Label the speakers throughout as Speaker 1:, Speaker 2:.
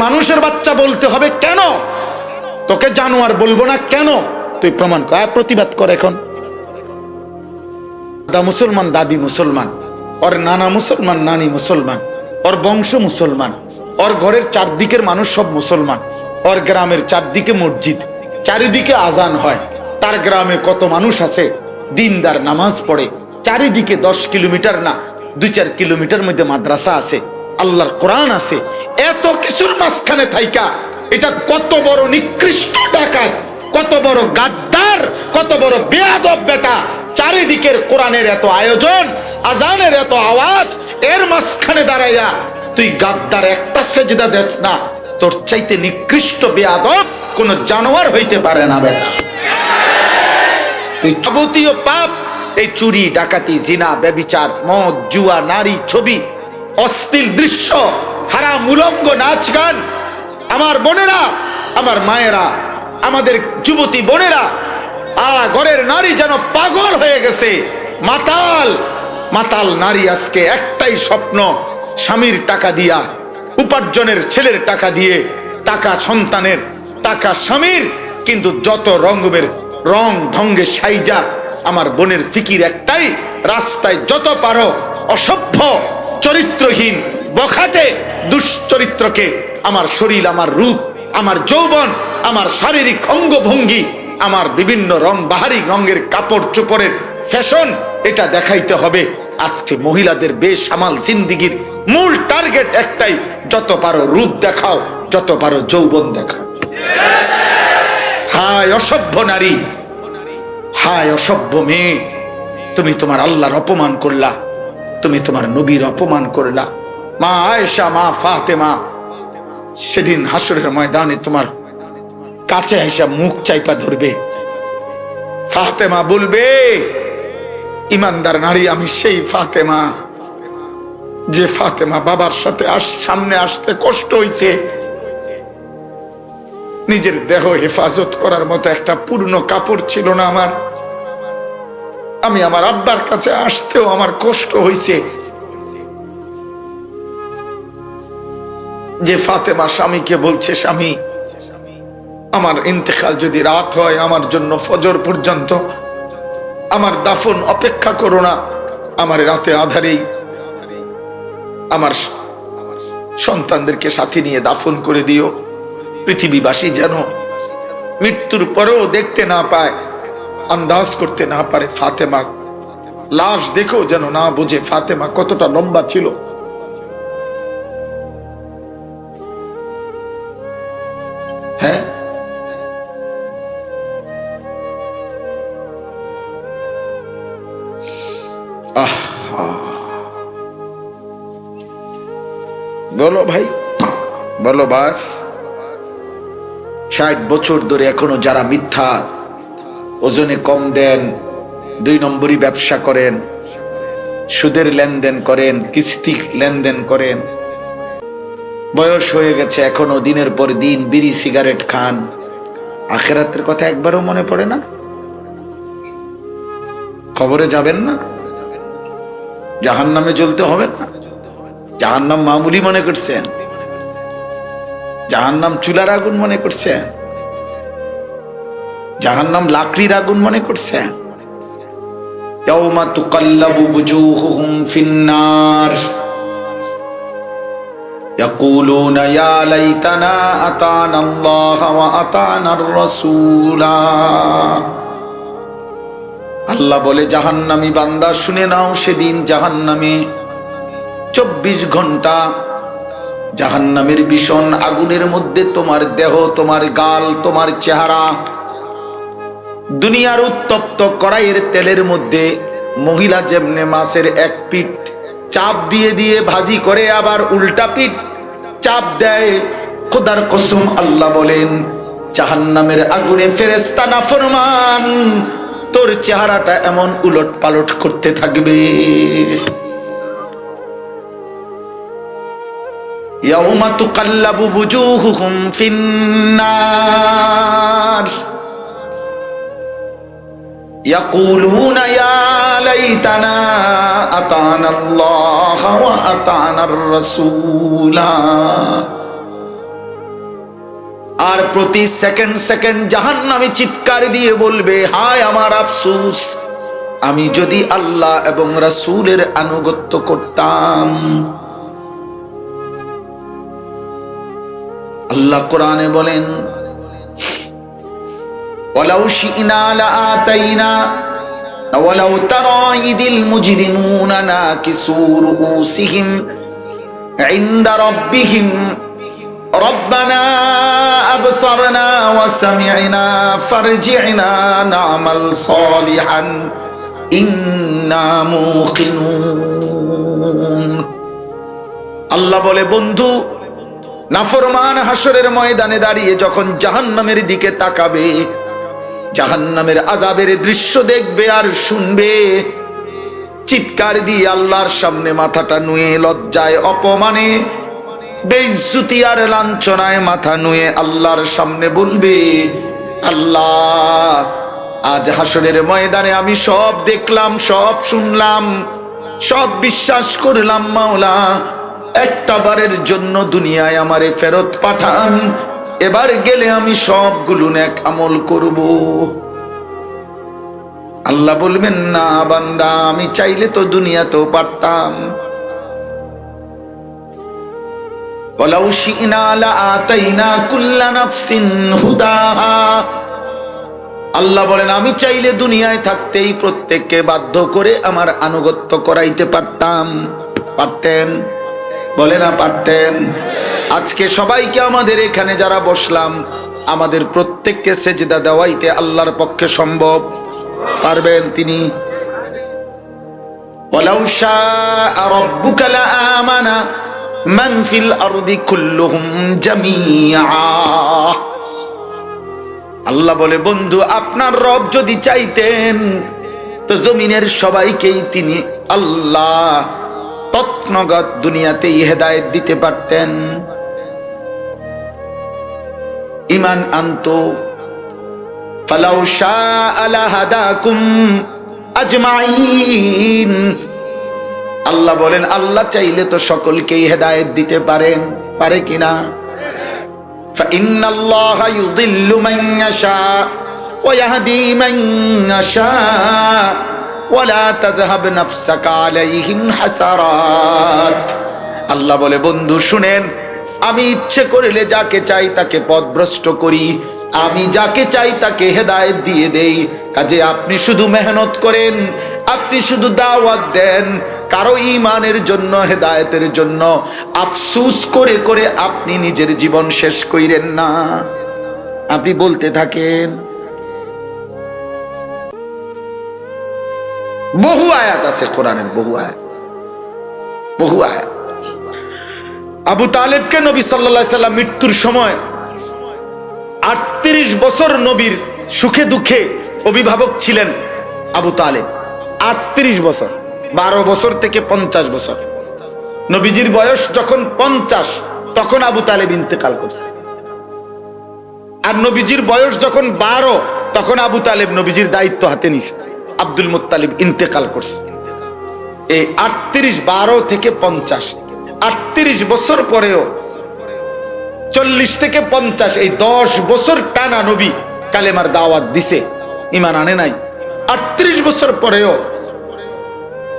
Speaker 1: মানুষের বাচ্চা বলতে হবে কেন? তোকে জানোয়ার বলবো না কেন? তুই প্রমাণ কর, প্রতিবাদ কর। এখন দাদা মুসলমান, দাদি মুসলমান, ওর নানা মুসলমান, নানি মুসলমান, ওর বংশ মুসলমান, ওর ঘরের চারদিকের মানুষ সব মুসলমান, ওর গ্রামের চারদিকে মসজিদ, চারিদিকে আজান হয়। তার গ্রামে কত মানুষ আছে দিনদার, নামাজ পড়ে। চারিদিকে 10 কিলোমিটার না 2-4 কিলোমিটার মধ্যে মাদ্রাসা আছে, আল্লাহর কোরআন আছে। এত কিছুর মাঝখানে থাইকা এটা কত বড় নিকৃষ্ট ডাকাত, কত বড় গাদ্দার, কত বড় বেয়াদব বেটা। চারিদিকের কোরআনের এত আয়োজন, আজানের এত আওয়াজ, এর মাঝখানে দাঁড়াইয়া তুই গাদ্দার একটা সেজদা দেস না। তোর চাইতে নিকৃষ্ট বেয়াদব কোন জানোয়ার হইতে পারে না বেটা। তুই যাবতীয় পাপ, এই চুরি, ডাকাতি, জিনা, ব্যভিচার, মদ, জুয়া, নারী, ছবি, অশ্লীল দৃশ্য, হারাম উলঙ্গ নাচ গান, আমার বোনেরা, আমার মায়েরা, আমাদের যুবতী বোনেরা, ঘরের নারী যেন পাগল হয়ে গেছে, মাতাল মাতাল নারী। আজকে একটাই স্বপ্ন, স্বামীর টাকা দিয়া, উপার্জনের ছেলের টাকা দিয়ে, টাকা সন্তানের, টাকা স্বামীর, কিন্তু যত রঙের রং ঢঙ্গে সাইজা। আমার বোনের ফিকির একটাই, রাস্তায় যত পারো অসভ্য, চরিত্রহীন, বখাটে, দুশ্চরিত্রকে, আমার শরীর, আমার রূপ, আমার যৌবন, আমার শারীরিক অঙ্গভঙ্গি, আমার বিভিন্ন রং, বাহারি রঙের কাপড় চোপড়ের ফ্যাশন, এটা দেখাইতে হবে। আজকে মহিলাদের বেসামাল জিন্দিগির মূল টার্গেট একটাই, যত পারো রূপ দেখাও, যত পারো যৌবন দেখাও। হায় অসভ্য নারী, হায় অসভ্য মেয়ে, তুমি তোমার আল্লাহর অপমান করলা, তুমি তোমার নবীর অপমান করলা। মা আয়েশা, মা ফাতেমা সেদিন হাসরের ময়দানে তোমার কাছে আয়েশা মুখ চাইপা ধরবে। ফাতেমা বলবে, ইমানদার নারী আমি সেই ফাতেমা, যে ফাতেমা বাবার সাথে সামনে আসতে কষ্ট হইছে, নিজের দেহ হেফাজত করার মতো একটা পূর্ণ কাপড় ছিল না আমার, আমি আমার আব্বার কাছে আসতেও আমার কষ্ট হইছে। যে ফাতেমা স্বামীকে বলছে, স্বামী আমার ইন্তেকাল যদি রাত হয়, আমার জন্য ফজর পর্যন্ত আমার দাফন অপেক্ষা করো না, আমার রাতে আধারেই আমার সন্তানদেরকে সাথে নিয়ে দাফন করে দিও। পৃথিবীবাসী যেন মৃত্যুর পরেও দেখতে না পায়, আন্দাজ করতে না পারে। ফাতেমা লাশ দেখেও যেন না বুঝে ফাতেমা কতটা লম্বা ছিল। হ্যাঁ, বলো ভাই, বলো বাস। 60 বছর ধরে এখনো যারা মিথ্যা ওজনে কম দেন, 2 নম্বরই ব্যবসা করেন, সুদের লেনদেন করেন, কিস্তি লেনদেন করেন, বয়স হয়ে গেছে এখনো দিনের পর দিন বিড়ি সিগারেট খান, আখিরাতের কথা একবারও মনে পড়ে না? কবরে যাবেন না? জাহান্নামে জ্বলতে হবে না? জাহান্নাম মামুলি মনে করছেন? জাহান্নাম চুলার আগুন মনে করছেন? জাহান্নাম লাকড়ির আগুন মনে করছেন? ইয়াউমা তুকাল্লাবু ওয়ুজুহুহুম ফিন্নার ইয়াকুলুনা ইয়া লাইতানা আতানা আল্লাহ ওয়া আতানার রাসূলা। আল্লাহ বলে, জাহান্নামী বান্দা শুনে নাও, সেদিন জাহান্নামে 24 ঘন্টা জাহান্নামের ভীষণ আগুনের মধ্যে তোমার দেহ, তোমার গাল, তোমার চেহারা দুনিয়ার উত্তপ্ত কড়াইয়ের তেলের মধ্যে মহিলা যেমনে মাছের এক পিঠ চাপ দিয়ে দিয়ে ভাজি করে, আবার উল্টা পিঠ চাপ দেয়। খোদার কসম আল্লাহ বলেন, জাহান্নামের আগুনে ফেরেশতা নাফরমান তোর চেহারাটা এমন উলট পালট করতে থাকবে। ইয়াউমা তুকাল্লাবু ওয়ুজুহুহুম ফিন্নার ইয়াকুলুনা ইয়া লাইতানা আতানা আল্লাহ ওয়া আতানার রাসূলা। আর প্রতি সেকেন্ড সেকেন্ড জাহান্নামী চিৎকার দিয়ে বলবে, হায় আমার আফসোস, আমি যদি আল্লাহ এবং রাসূলের আনুগত্য করতাম। আল্লাহ কোরআনে বলেন, ওয়ালাউ শি'না লাআতাইনা ওয়ালাউ তারা ইদিল মুজরিমুনা নাকিসু রুউসিহিম ইনদা রাব্বিহিম রব্বানা আবসারনা ওয়া সামি'না ফারজি'না না'মাল সালিহান ইন্না মুকিনুন। আল্লাহ বলে, বন্ধু, নাফরমান হাসরের ময়দানে দাঁড়িয়ে যখন জাহান্নামের দিকে তাকাবে, জাহান্নামের আযাবের দৃশ্য দেখবে আর শুনবে, চিৎকার দিয়ে আল্লাহর সামনে মাথাটা নুয়ে লজ্জায় অপমানে বেইজ্জতি আর লাঞ্ছনায় মাথা নুয়ে আল্লাহর সামনে বলবে, আল্লাহ, আজ হাসরের ময়দানে আমি সব দেখলাম, সব শুনলাম, সব বিশ্বাস করলাম, মাওলা, একটা বারের জন্য দুনিয়ায় আমারে ফেরত পাঠান, এবার গেলে আমি সবগুলো নেক আমল করব। আল্লাহ বলবেন, না বান্দা, আমি চাইলে তো দুনিয়াতেও পারতাম। ওয়ালাউ শি'না লাআতাইনা কুল্লা নাফসিন হুদাহা। আল্লাহ বলেন, আমি চাইলে দুনিয়ায় থাকতেই প্রত্যেককে বাধ্য করে আমার আনুগত্য করাইতে পারতাম। পারতেন? বলে না পারতেন? আজকে সবাইকে, আমাদের এখানে যারা বসলাম, আমাদের প্রত্যেককে সেজদা দেওয়াইতে আল্লাহর পক্ষে সম্ভব? পারবেন তিনি? ওয়ালাউ শাআ রাব্বুকা লাআমানা মান ফিল আরদি কুল্লুহুম জামিআ। আল্লাহ বলে, বন্ধু, আপনার রব যদি চাইতেন তো জমিনের সবাইকেই তিনি আল্লাহ তৎনগত দুনিয়াতেই হেদায়েত দিতে পারতেন। ঈমান আনতো। ফালাউ শাআ লাহাদাকুম আজমাইন। আল্লাহ বলেন, আল্লাহ চাইলে তো সকলকেই হেদায়েত দিতে পারেন। পারে কিনা? فإن الله يضل من يشاء ويهدي من يشاء ولا تذهب نفسك عليهم حسرات। আল্লাহ বলে, বন্ধু শুনেন, আমি ইচ্ছে করলে যাকে চাই তাকে পথভ্রষ্ট করি, আমি যাকে চাই তাকে হেদায়েত দিয়ে দেই। কাজে আপনি শুধু মেহনত করেন, আপনি শুধু দাওয়াত দেন, কারো ঈমানের জন্য, হেদায়েতের জন্য আফসোস করে করে আপনি নিজের জীবন শেষ কইরেন না। আপনি বলতে থাকেন। বহু আয়াত আছে কোরআনের, বহু আয়াত, বহু আয়াত। আবু তালেবকে নবী সাল্লাল্লাহু আলাইহি সাল্লাম মৃত্যুর সময় 38 বছর নবীর সুখে দুঃখে অভিভাবক ছিলেন আবু তালেব। 38 বছর, 12 বছর থেকে 50 বছর। নবীজির বয়স যখন 50, তখন আবু তালেব ইন্তেকাল করছে। আর নবীজির বয়স যখন 12, তখন আবু তালেব নবীজির দায়িত্ব হাতে নিছে। আব্দুল মুত্তালিব ইন্তেকাল করছে। এই 38, 12 থেকে 50, 38 বছর পরেও 40 থেকে 50, এই 10 বছর টানা নবী কালেমার দাওয়াত দিছে, ঈমান আনে নাই। 38 বছর পরেও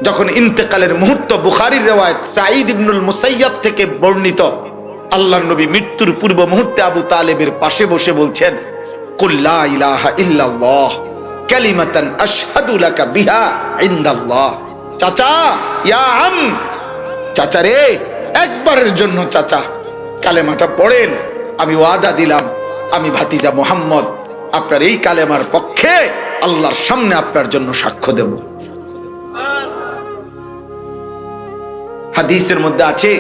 Speaker 1: যখন ইন্তেকালের মুহূর্ত, বুখারীর রিওয়ায়াত সাঈদ ইবনুল মুসাইয়াব থেকে বর্ণিত, আল্লাহর নবী মৃত্যুর পূর্ব মুহূর্তে আবু তালেবের পাশে বসে বলছেন, কুল লা ইলাহা ইল্লাল্লাহ কালিমাতান আশহাদু লাকা বিহা ইনদাল্লাহ। চাচা, ইয়া আম, চাচা রে, একবারের জন্য চাচা কালেমাটা পড়েন, আমি ওয়াদা দিলাম, আমি ভাতিজা মুহাম্মদ আপনার এই কালেমার পক্ষে আল্লাহর সামনে আপনার জন্য সাক্ষ্য দেব। হাদিসের মধ্যে আছে,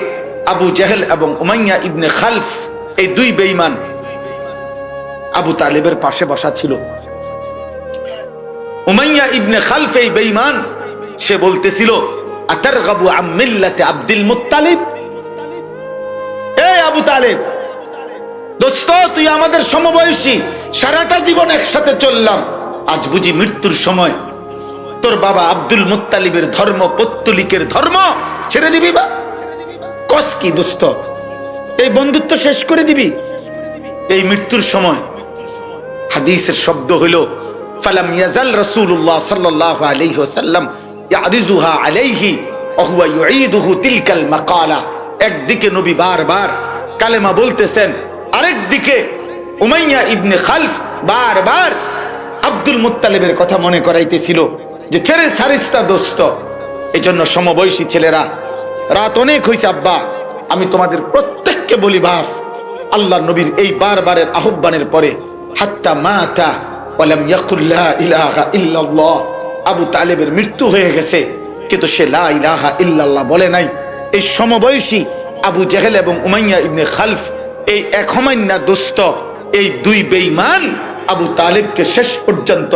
Speaker 1: আবু জেহেল এবং উমাইয়া ইবনে খালফ, এই দুই বেঈমান আবু তালেবের পাশে বসা ছিল। উমাইয়া ইবনে খালফ, এই বেঈমান, সে বলতেছিল, আতারগাবু আম মিল্লাতি আব্দুল মুত্তালিব। এই আবু তালেব, দোস্ত, তুই আমাদের সমবয়সী, সারাটা জীবন একসাথে চললাম, আজ বুঝি মৃত্যুর সময় তোর বাবা আব্দুল মুত্তালিবের ধর্ম, পত্তলিকের ধর্ম ছেড়ে দিবি? বা কস কি দোস্ত, এই বন্ধুত্ব শেষ করে দিবি? এই মৃত্যুর সময় হাদিসের শব্দ হলো ফালাম ইয়াজাল রাসূলুল্লাহ সাল্লাল্লাহু আলাইহি ওয়াসাল্লাম ইয়ারিজুহা আলাইহি ওয়া হুয়া ইউঈদুহু তিলকাল মাকালা। একদিকে নবী বারবার কালেমা বলতেছেন, আরেকদিকে উমাইয়া ইবনে খালফ বারবার আব্দুল মুত্তালিবের কথা মনে করাইতেছিল যে ছেড়ে ছাড়িস্তা দোস্ত। এই জন্য সমবয়সী ছেলেরা, রাত অনেক হয়েছে আব্বা, আমি তোমাদের প্রত্যেককে বলি বাপ, আল্লাহ নবীর এই বারবারের আহ্বানের পরে হাত্তা মাতা ওয়ালাম ইয়াকুল লা ইলাহা ইল্লাল্লাহ, আবু তালেবের মৃত্যু হয়ে গেছে কিন্তু সে লা ইলাহা ইল্লাল্লাহ বলে নাই। এই সমবয়সী আবু জেহেল এবং উমাইয়া ইবনে খালফ, এই এক হমাইন্না দোস্ত, এই দুই বেঈমান আবু তালেবকে শেষ পর্যন্ত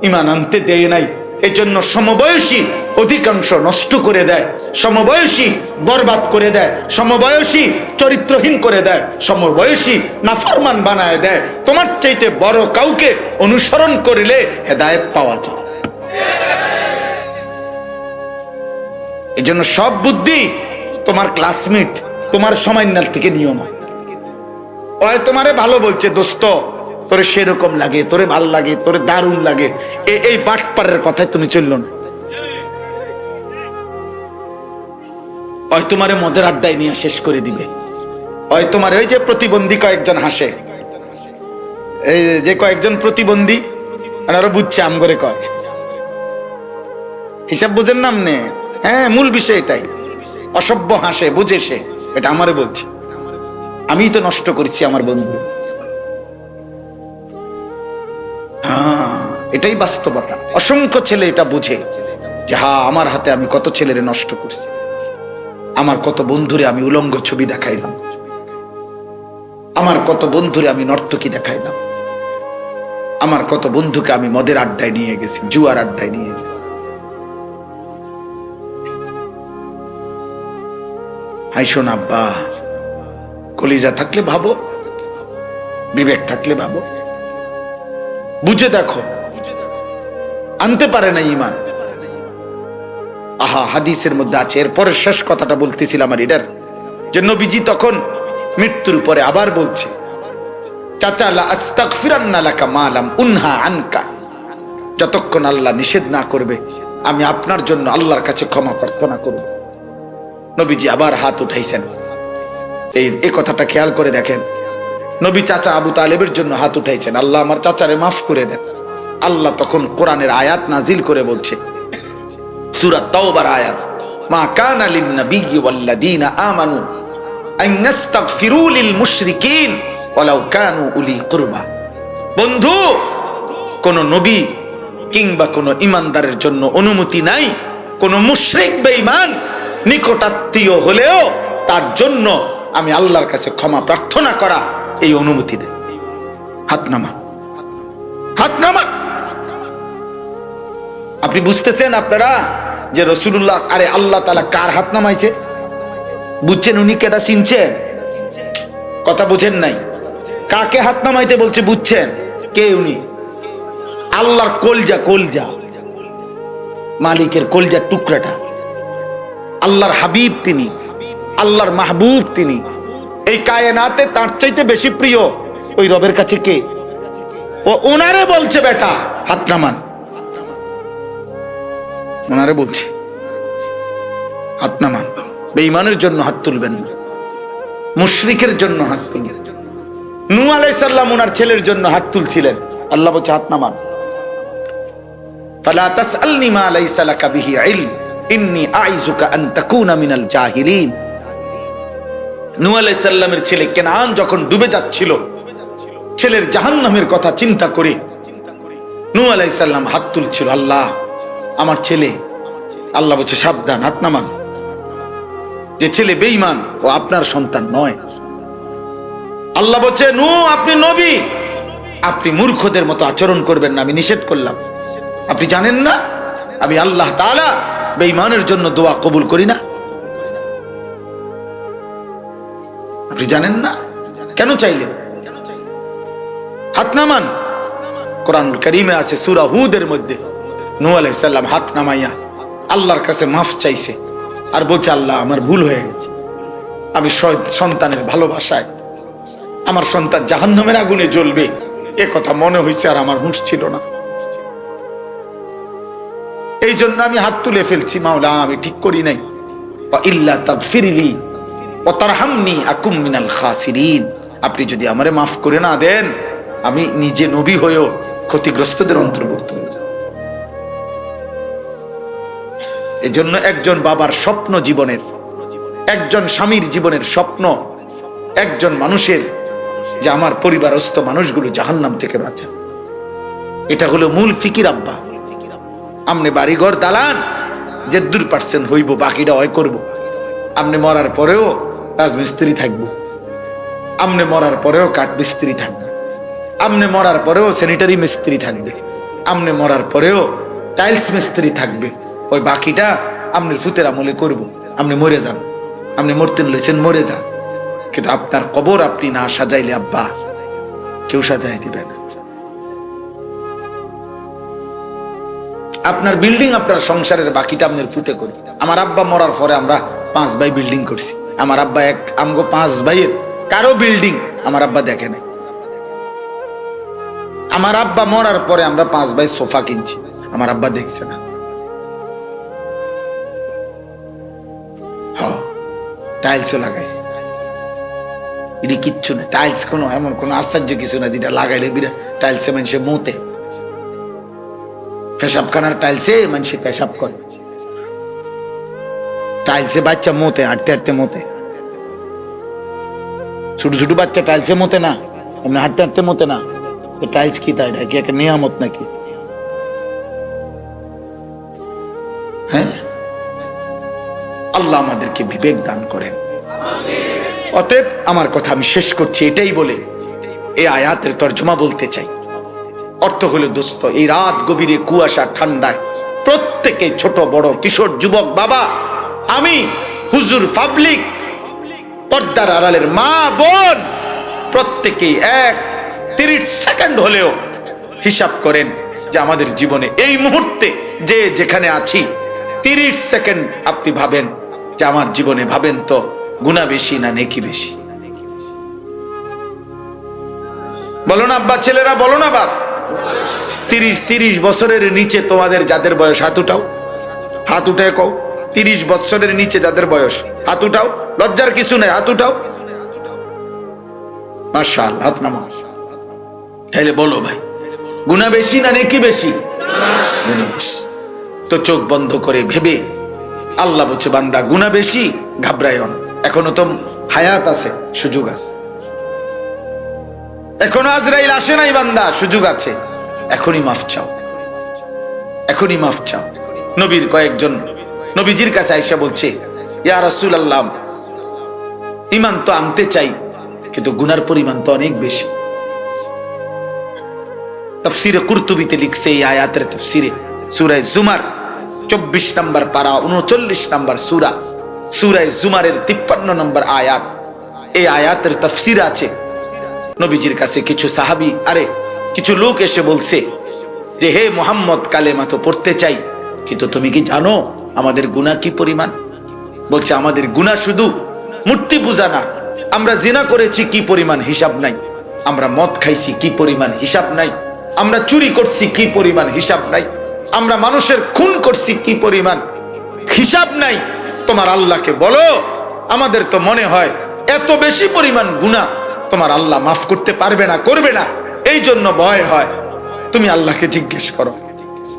Speaker 1: ঈমান আনতে দেয় নাই। এই জন্য সমবয়সী অধিকাংশ নষ্ট করে দেয়, সমবয়সী বরবাদ করে দেয়, সমবয়সী চরিত্রহীন করে দেয়, সমবয়সী নাফরমান বানায় দেয়। তোমার চাইতে বড় কাউকে অনুসরণ করলে হেদায়েত পাওয়া যায়। এই জন্য সব বুদ্ধি তোমার ক্লাসমেট, তোমার সমান্যার থেকে নিও না। ওই তোমারে ভালো বলছে দোস্ত, তোরে সেরকম লাগে, তোরে ভাল লাগে, তোরে দারুণ লাগে, এই বাটপারের কথায় তুমি চললো না। ওই তোমারে মদের আড্ডায় নিয়ে শেষ করে দিবে। ওই তোমার ওই যে প্রতিবন্ধী কয়েকজন হাসে, এই যে কয়েকজন প্রতিবন্ধী ওনারা বুঝছে আম করে কয়, হিসাব বুঝেন নাম নে। হ্যাঁ, মূল বিষয় এটাই। অসভ্য হাসে, বুঝে সে, এটা আমারে বলছে, আমি তো নষ্ট করেছি আমার বন্ধু। হ্যাঁ, এটাই বাস্তবতা। অসংখ্য ছেলে এটা বুঝে যে হ্যাঁ, আমার হাতে আমি কত ছেলেরে নষ্ট করছি, আমার কত বন্ধুরে আমি উলঙ্গ ছবি দেখাইলাম, আমার কত বন্ধুরে আমি নর্তকী দেখাইলাম, আমার কত বন্ধুকে আমি মদের আড্ডায় নিয়ে গেছি, জুয়ার আড্ডায় নিয়ে গেছি। হাই শোন আব্বা, কলিজা থাকলে ভাবো, বিবেক থাকলে ভাবো, বুঝে দেখো। আনতে পারে না ঈমান। আহা, হাদিসের মধ্যে আছে। এরপরে শেষ কথাটা বলতেছিলাম আমার এটার যে নবীজি তখন মৃত্যুর পরে আবার বলছে, চাচা লা আস্তাগফিরান্না লাকা মা লাম উনহা আনকা, যতক্ষণ আল্লাহ নিষেধ না করবে আমি আপনার জন্য আল্লাহর কাছে ক্ষমা প্রার্থনা করব। নবীজি আবার হাত উঠাইছেন। এই কথাটা খেয়াল করে দেখেন, নবী চাচা আবু তালেবের জন্য হাত উঠাইছেন, আল্লাহ আমার চাচারে মাফ করে দেন। আল্লাহ তখন কোরআনের আয়াত নাজিল করে বলছে, সূরা তাওবার আয়াত, মা কানা লিন নাবিয়্যি ওয়াল্লাযীনা আমানু আন ইস্তাগফিরু লিল মুশরিকিন ওয়ালাউ কানু উলি কুরবা। বন্ধু, কোন নবী কিংবা কোন ঈমানদারের জন্য অনুমতি নাই কোন মুশরিক বেঈমান নিকটাত্মীয় হলেও তার জন্য আমি আল্লাহর কাছে ক্ষমা প্রার্থনা করা, এই অনুমতি দেয়। হাত নামা, হাত নামা। আপনি বুঝতেছেন আপনারা যে রাসূলুল্লাহ, আরে আল্লাহ তাআলা কার হাত নামাইছে বুঝছেন? উনি কেটা চিনছেন? কথা বুঝেন নাই। কাকে হাত নামাইতে বলছে বুঝছেন? কে উনি? আল্লাহর কলজা, কলজা, মালিকের কলজার টুকরাটা, আল্লাহর হাবিব তিনি, আল্লাহর মাহবুব তিনি। এই কায়নাতে তার চাইতে বেশি প্রিয় ওই রবের কাছে কে? ও ওনারে বলছে বেটা হাত নামান, ওনারে বলছে হাত নামান। বেঈমানের জন্য হাত তুলবেন না, মুশরিকের জন্য হাত তুলবেন। নূহ আলাইহিস সালাম ওনার ছেলের জন্য হাত তুলছিলেন, আল্লাহ বলছে হাত নামান। ফালা তাসআলনি মা লাইসা লাকা বিহি ইলম ইন্নী আইযুকা আন তাকুনা মিনাল জাহিলিন। নূহ আলাইহিস সালামের ছেলে কেনান যখন ডুবে যাচ্ছিল, ছেলের জাহান্নামের কথা চিন্তা করে নূহ আলাইহিস সালাম হাত তুলছিল, আল্লাহ আমার ছেলে। আল্লাহ বলছে সাবধান, হাত নামান। যে ছেলে বেঈমান ও আপনার সন্তান নয়। আল্লাহ বলছে নূহ আপনি নবী, আপনি মূর্খদের মতো আচরণ করবেন না, আমি নিষেধ করলাম। আপনি জানেন না আমি আল্লাহ তাআলা বেঈমানের জন্য দোয়া কবুল করি না? আপনি জানেন না? কেন চাইলেন? হাত নামান। কোরআনুল কারীমে আছে সূরা হুদের মধ্যে নূহ আলাইহিস সালাম হাত নামাইয়া আল্লাহর কাছে মাফ চাইছে আর বলছে আল্লাহ আমার ভুল হয়ে গেছে, আমি সন্তানের ভালোবাসায় আমার সন্তান জাহান্নামের আগুনে জ্বলবে, এ কথা মনে হয়েছে আর আমার হুঁশ ছিল না। এই জন্য আমি হাত তুলে ফেলছি, মাওলা আমি ঠিক করি নাই। ইল্লা তাগফিরলি ওয়া তারহামনি আকুম মিনাল খাসিরিন, আপনি যদি আমারে মাফ করে না দেন আমি নিজে নবী হয়েও ক্ষতিগ্রস্তদের অন্তর্ভুক্ত হয়ে যাব। এজন্য একজন বাবার স্বপ্ন জীবনের, একজন স্বামীর জীবনের স্বপ্ন, একজন মানুষের যে আমার পরিবারস্থ মানুষগুলো জাহান্নাম থেকে বাঁচা, এটা হলো মূল ফিকির। আব্বা আমনে বাড়িঘর দালান যে 2% হইব, বাকিটা হয় করব। আমনে মরার পরেও রাজমিস্ত্রি থাকবো, আমনে মরার পরেও কাঠ মিস্ত্রি থাকবে, আমনে মরার পরেও স্যানিটারি মিস্ত্রি থাকবে, আমনে মরার পরেও টাইলস মিস্ত্রি থাকবে। ওই বাকিটা আমনের ফুতের আমলে করব। আপনি মরে যান, আপনি মরতেন লইছেন মরে যান, কিন্তু আপনার কবর আপনি না সাজাইলে আব্বা কেউ সাজাই দিবে না। আপনার বিল্ডিং, আপনার সংসারের বাকিটা আপনার ফুতে করি। আমার আব্বা মরার পরে আমরা 5 ভাই বিল্ডিং করছি। আমার আব্বা আমগো 5 ভাইয়ের কারো বিল্ডিং আমার আব্বা দেখে নাই। আমার আব্বা মরার পরে আমরা 5 ভাই সোফা কিনছি, আমার আব্বা দেখছে না। টাইলসও লাগাইছি, এটা কিচ্ছু না। টাইলস কোনো এমন কোনো আশ্চর্য কিছু না যেটা লাগাইলে বিরাট টাইলসে মানুষে মতে, পেশাবখানার টাইলসে মানুষে পেশাব করে, টাইলসে বাচ্চা মতে, হাঁটতে হাঁটতে মতে। ছোট ছোট বাচ্চা টাইলসে মতে না, এমনি হাঁটতে হাঁটতে মতে না। তো টাইলস কি, তাই কি একটা নিয়ামত নাকি? হ্যাঁ, আল্লাহ আমাদেরকে বিবেক দান করেন। অতএব আমার কথা আমি শেষ করছি এটাই বলে, এই আয়াতের তর্জমা বলতে চাই। অর্থ হলো দোস্ত, এই রাত গভীরে কুয়াশা ঠান্ডায় প্রত্যেকে, ছোট বড়, কিশোর যুবক, বাবা, আমি, হুজুর, পাবলিক, পর্দার আড়ালের মা বোন, প্রত্যেকেই 30 সেকেন্ড হলেও হিসাব করেন যে আমাদের জীবনে এই মুহূর্তে যে যেখানে আছি 30 সেকেন্ড আপনি ভাবেন যে আমার জীবনে, ভাবেন তো গুনাহ বেশি না নেকি বেশি? বলো না আব্বা, ছেলেরা বলো না বাপ। 30 বছরের নিচে তোমাদের যাদের বয়স, হাত উঠাও, হাত উঠে কও। 30 বছরের নিচে যাদের বয়স, হাত উঠাও, লজ্জার কিছু নেই, হাত উঠাও। মাশাআল্লাহ, হাত নামাও। তাইলে বলো ভাই, গুনাহ বেশি না নেকি বেশি? গুনাহ বেশি। তো চোখ বন্ধ করে ভেবে, আল্লাহ বলছে বান্দা গুনাহ বেশি, ঘাবড়াইও না, এখনো তো হায়াত আছে, সুযোগ আছে, এখনো আজরাইল আসে নাই বান্দা, সুযোগ আছে, এখনই মাফ চাও, এখনই মাফ চাও। নবীর কয়েকজন নবীজির কাছে আয়েশা বলছে, ইয়া রাসূলুল্লাহ, ঈমান তো আনতে চাই কিন্তু গুনার পরিমাণ তো অনেক বেশি। তাফসীরে কুরতুবীতে লিখছে এই আয়াতের তাফসীরে, সূরা জুমার 24 নম্বর পারা, 39 নম্বর সূরা, সূরা জুমারের 53 নম্বর আয়াত। এই আয়াতের তাফসীর আছে, নবীজির কাছে কিছু সাহাবী, কিছু লোক এসে বলছে যে হে মুহাম্মদ, কালেমা তো পড়তে চাই, কিন্তু তুমি কি জানো আমাদের গুনাহ কি পরিমাণ? বলছে আমাদের গুনাহ শুধু মূর্তি পূজা না, আমরা জিনা করেছি কি পরিমাণ হিসাব নাই, আমরা মদ খাইছি কি পরিমাণ হিসাব নাই, আমরা চুরি করছি কি পরিমাণ হিসাব নাই, আমরা মানুষের খুন করছি কি পরিমাণ হিসাব নাই। তোমার আল্লাহকে বলো, আমাদের তো মনে হয় এত বেশি পরিমাণ গুনাহ তোমার আল্লাহ মাফ করতে পারবে না, করবে না, এই জন্য ভয় হয়। তুমি আল্লাহকে জিজ্ঞেস করো।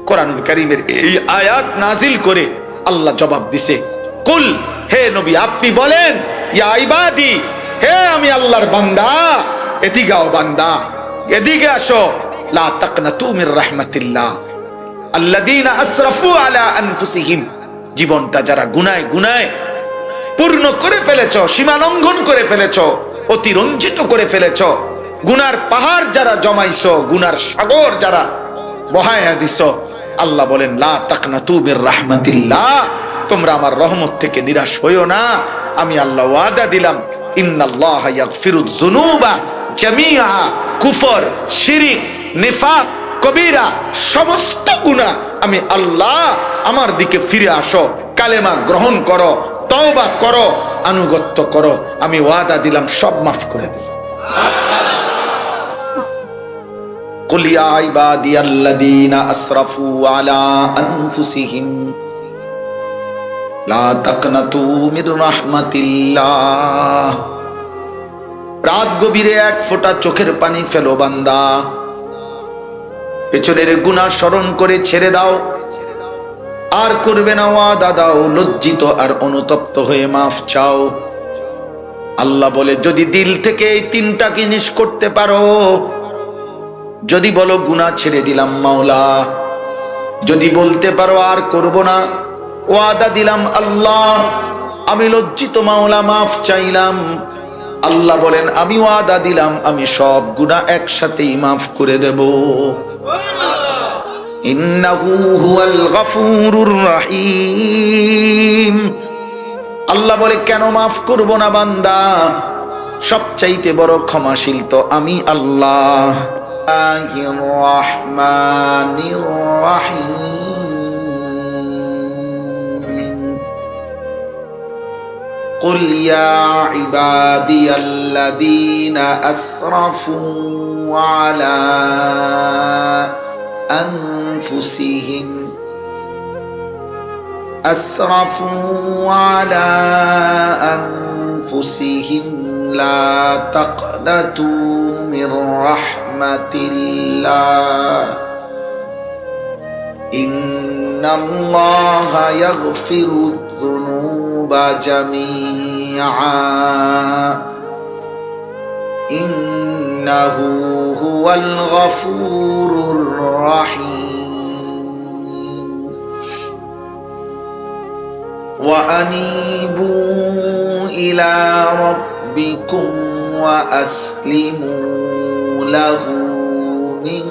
Speaker 1: কোরআনুল কারীমের এই আয়াত নাজিল করে আল্লাহ জবাব দিছে, কুল, হে নবী আপনি বলেন, ইয়া ইবাদি, হে আমি আল্লাহর বান্দা, এদিকে আও বান্দা, এদিকে আসো, লা তাকনাতু মির রাহমাতিল্লাহ আল্লাযীনা আসরাফু আলা আনফুসিহিম, জীবনটা যারা গুনায় গুনায় পূর্ণ করে ফেলেছো, সীমা লঙ্ঘন করে ফেলেছো, অতিরঞ্জিত করে ফেলেছো, গুনার পাহাড় যারা জমাইছো, গুনার সাগর যারা বহায়া দিছো, আল্লাহ বলেন লা তাকনাতু মির রাহমাতিল্লাহ, তোমরা আমার রহমত থেকে নিরাশ হইও না। আমি আল্লাহ ওয়াদা দিলাম, ইন্নাল্লাহা ইয়াগফিরুয যুনুবা জামিআ, কুফর, শিরক, নিফাক, কবিরা, সমস্ত গুনাহ আমি আল্লাহ, আমার দিকে ফিরে আসো, কালেমা গ্রহণ করো, তওবা করো, আনুগত্য করো, আমি ওয়াদা দিলাম সব মাফ করে দেব। কুল ইয়া ইবাদিয়াল্লাযীনা আসরাফু আলা আনফুসিহিম লা তাকনাতু মির রাহমাতিল্লাহ। রাত গভীরে এক ফোঁটা চোখের পানি ফেলো বান্দা, পেছনের গুনাহ স্মরণ করে ছেড়ে দাও, আর করবে না ওয়াদা দাও, লজ্জিত আর অনুতপ্ত হয়ে মাফ চাও। আল্লাহ বলে যদি দিল থেকে এই তিনটা জিনিস করতে পারো, যদি বলো গুনাহ ছেড়ে দিলাম মাওলা, যদি বলতে পারো আর করব না, ওয়াদা দিলাম আল্লাহ, আমি লজ্জিত মাওলা, মাফ চাইলাম, আল্লাহ বলেন আমি ওয়াদা দিলাম আমি সব গুনাহ একসাথেই মাফ করে দেব। ইন্নাহু হুয়াল গফুরুর রহিম। আল্লাহ বলে কেন মাফ করব না বান্দা, সবচাইতে বড় ক্ষমাশীল তো আমি আল্লাহ। রহমানির রহিম। কুল ইয়া ইবাদিয়াল্লাযীনা আসরাফু আলা أنفسهم لا تقنطوا من رحمة الله إن الله يغفر الذنوب جميعا إنه هو الغفور الرحيم وأنيبوا إلى ربكم وأسلموا له من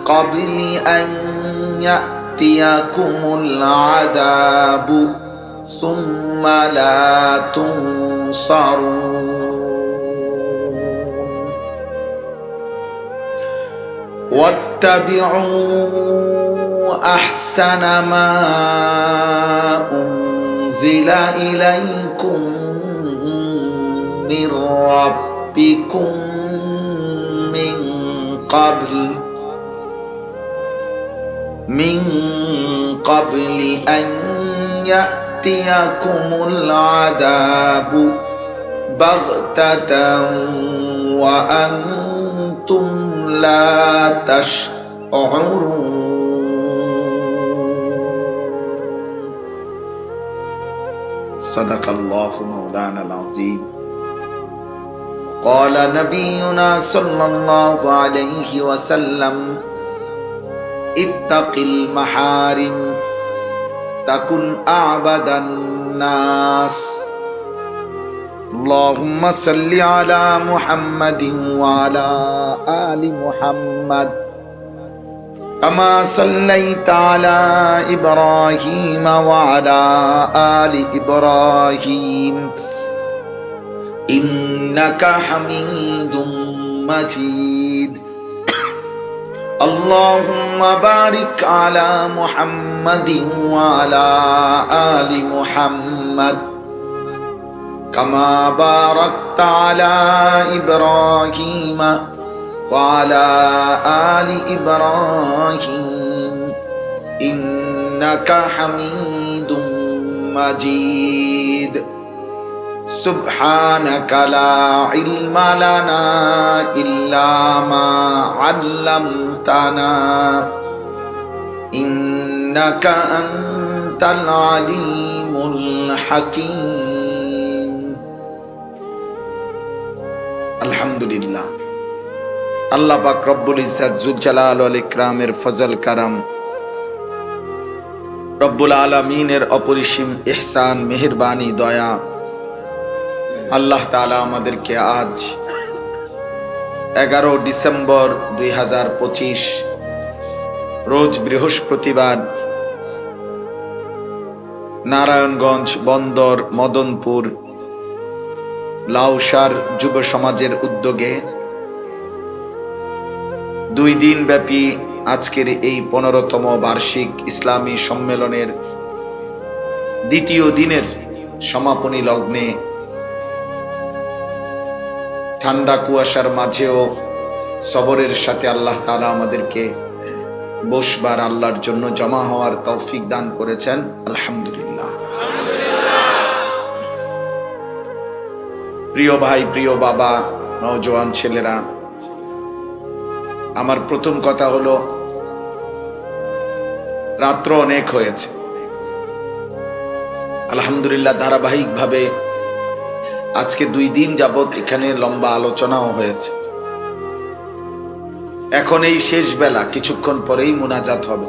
Speaker 1: قبل أن يأتيكم العذاب ثم لا تنصرون واتبعوا أحسن ما أنزل إليكم من ربكم من قبل أن يأتيكم العذاب بغتة وأنتم لا تشعرون صدق الله مولانا العظيم. قال نبينا صلى الله عليه وسلم اتق المحارم تكن أعبد الناس. اللهم صل على محمد وعلى آل محمد كما صليت على إبراهيم وعلى آل إبراهيم إنك حميد مجيد. اللهم بارك على محمد وعلى آل محمد كما باركت على إبراهيم وعلى آل إبراهيم إنك حميد مجيد. سبحانك لا علم لنا إلا ما علمتنا إنك أنت العليم الحكيم. الحمد لله. আল্লাহ পাক রব্বুল ইজ্জত যুল জালাল ওয়াল ইকরামের ফজল কারাম, রব্বুল আলামিনের অপরিসীম ইহসান, মেহেরবানি, দয়া, আল্লাহ তাআলা আমাদেরকে আজ 11 ডিসেম্বর 2025 রোজ বৃহস্পতিবার নারায়ণগঞ্জ বন্দর মদনপুর লাউসার যুব সমাজের উদ্যোগে 2 দিন ব্যাপী আজকের এই 15তম বার্ষিক ইসলামী সম্মেলনের দ্বিতীয় দিনের সমাপনী লগ্নে ঠান্ডা কুয়াশার মাঝেও সবরের সাথে আল্লাহ তাআলা আমাদেরকে বসবার, আল্লাহর জন্য জমা হওয়ার তৌফিক দান করেছেন। আলহামদুলিল্লাহ। প্রিয় ভাই, প্রিয় বাবা, নওজোয়ান ছেলেরা, আমার প্রথম কথা হলো, রাত্র অনেক হয়েছে। আলহামদুলিল্লাহ ধারাবাহিকভাবে আজকে 2 দিন যাবত এখানে লম্বা আলোচনাও হয়েছে। এখন এই শেষ বেলা, কিছুক্ষণ পরেই মুনাজাত হবে।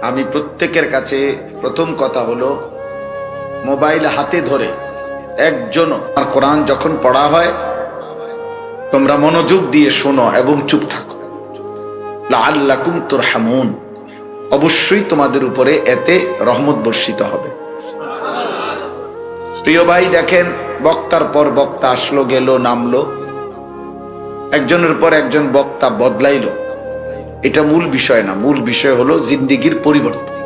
Speaker 1: আমি প্রত্যেকের কাছে প্রথম কথা হলো, মোবাইল হাতে ধরে একজন আর কোরআন যখন পড়া হয় তোমরা মনোযোগ দিয়ে শোনো এবং চুপ থাকো। লাআল্লাকুম তুরহামুন, অবশ্যই তোমাদের উপরে এতে রহমত বর্ষিত হবে। প্রিয় ভাই, দেখেন বক্তার পর বক্তা আসলো, গেল, নামলো, একজনের পর একজন বক্তা বদলাইলো। এটা মূল বিষয় না। মূল বিষয় হলো জিন্দেগির পরিবর্তন,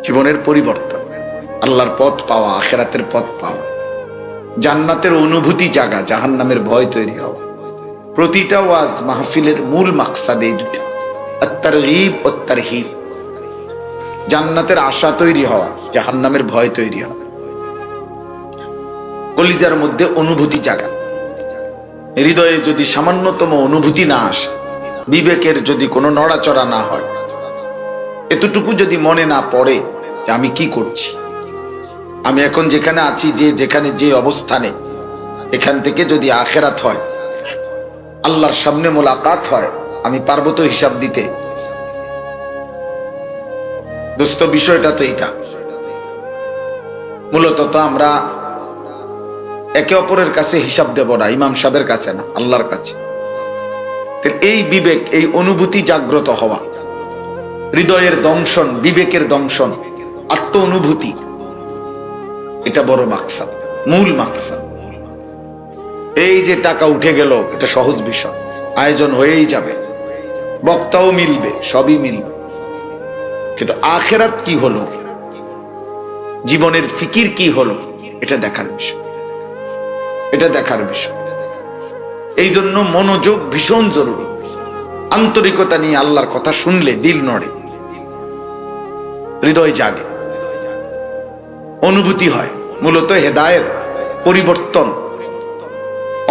Speaker 1: জীবনের পরিবর্তন, আল্লাহর পথ পাওয়া, আখিরাতের পথ পাওয়া, জান্নাতের অনুভূতি জাগা, জাহান্নামের ভয় তৈরি হওয়া। প্রতিটা ওয়াজ মাহফিলের মূল মাকসাদ এই দুটা, আত-তারগীব ও তারহিব। জান্নাতের আশা তৈরি হওয়া, জাহান্নামের ভয় তৈরি হওয়া, কলিজার মধ্যে অনুভূতি জাগা। হৃদয়ে যদি সামান্যতম অনুভূতি না আসে, বিবেকের যদি কোনো নড়াচড়া না হয়, এতটুকু যদি মনে না পড়ে যে আমি কি করছি, আমি এখন যেখানে আছি, যেখানে যে অবস্থানে, এখান থেকে যদি আখিরাত হয়, আল্লাহর সামনে মোলাকাত হয়, আমি পারবো তো হিসাব দিতে? দোস্ত, বিষয়টা তো এটা। মূলত তো আমরা একে অপরের কাছে হিসাব দেব না, ইমাম সাহেবের কাছে না, আল্লাহর কাছে। এই বিবেক, এই অনুভূতি জাগ্রত হওয়া, হৃদয়ের দংশন, বিবেকের দংশন, আত্ম অনুভূতি, এটা বড় মাকসাদ, মূল মাকসাদ। এই যে টাকা উঠে গেল, এটা সহজ বিষয়, আয়োজন হয়েই যাবে, বক্তাও মিলবে, সবই মিলবে, কিন্তু আখিরাত কি হলো, জীবনের ফিকির কি হলো, এটা দেখার বিষয়, এটা দেখার বিষয়। এই জন্য মনোযোগ ভীষণ জরুরি। আন্তরিকতা নিয়ে আল্লাহর কথা শুনলে দিল নড়ে, হৃদয় জাগে, অনুভূতি হয়। মূলত হেদায়েত, পরিবর্তন,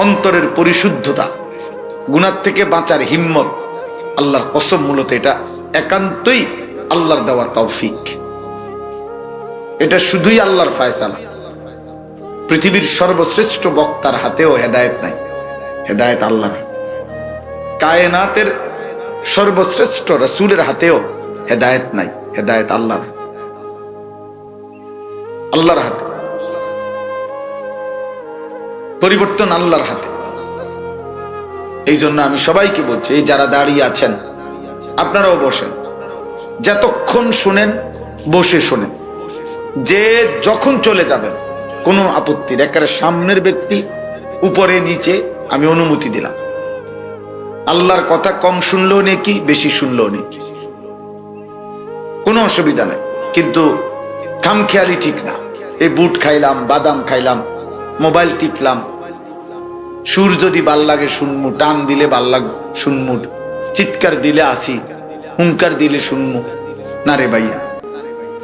Speaker 1: অন্তরের পরিশুদ্ধতা, গুনাহ থেকে বাঁচার হিম্মত, আল্লাহর কসম, মূলত এটা একান্তই আল্লাহর দেওয়া তৌফিক। এটা শুধুই আল্লাহর ফয়সালা। পৃথিবীর সর্বশ্রেষ্ঠ বক্তার হাতেও হেদায়েত নাই, হেদায়েত আল্লাহর। কায়নাতের সর্বশ্রেষ্ঠ রাসূলের হাতেও হেদায়েত নাই, হেদায়েত আল্লাহর, আল্লাহর হাতে। পরিবর্তন আল্লাহর হাতে। এই জন্য আমি সবাইকে বলছি, এই যারা দাঁড়িয়ে আছেন আপনারাও বসেন, যতক্ষণ শুনেন বসে শুনেন, যে যখন চলে যাবেন কোনো আপত্তি, একেবারে সামনের ব্যক্তি উপরে নিচে আমি অনুমতি দিলাম। আল্লাহর কথা কম শুনলেও নেকি, বেশি শুনলেও নেকি, কোনো অসুবিধা নেই, কিন্তু খামখেয়ালি ঠিক না। এই বুট খাইলাম, বাদাম খাইলাম, মোবাইল টিপলাম, সুর যদি ভাল লাগে শুনমু, টান দিলে ভাল লাগে শুনমু, চিৎকার দিলে আসি, হুঙ্কার দিলে শুনমু না রে ভাইয়া।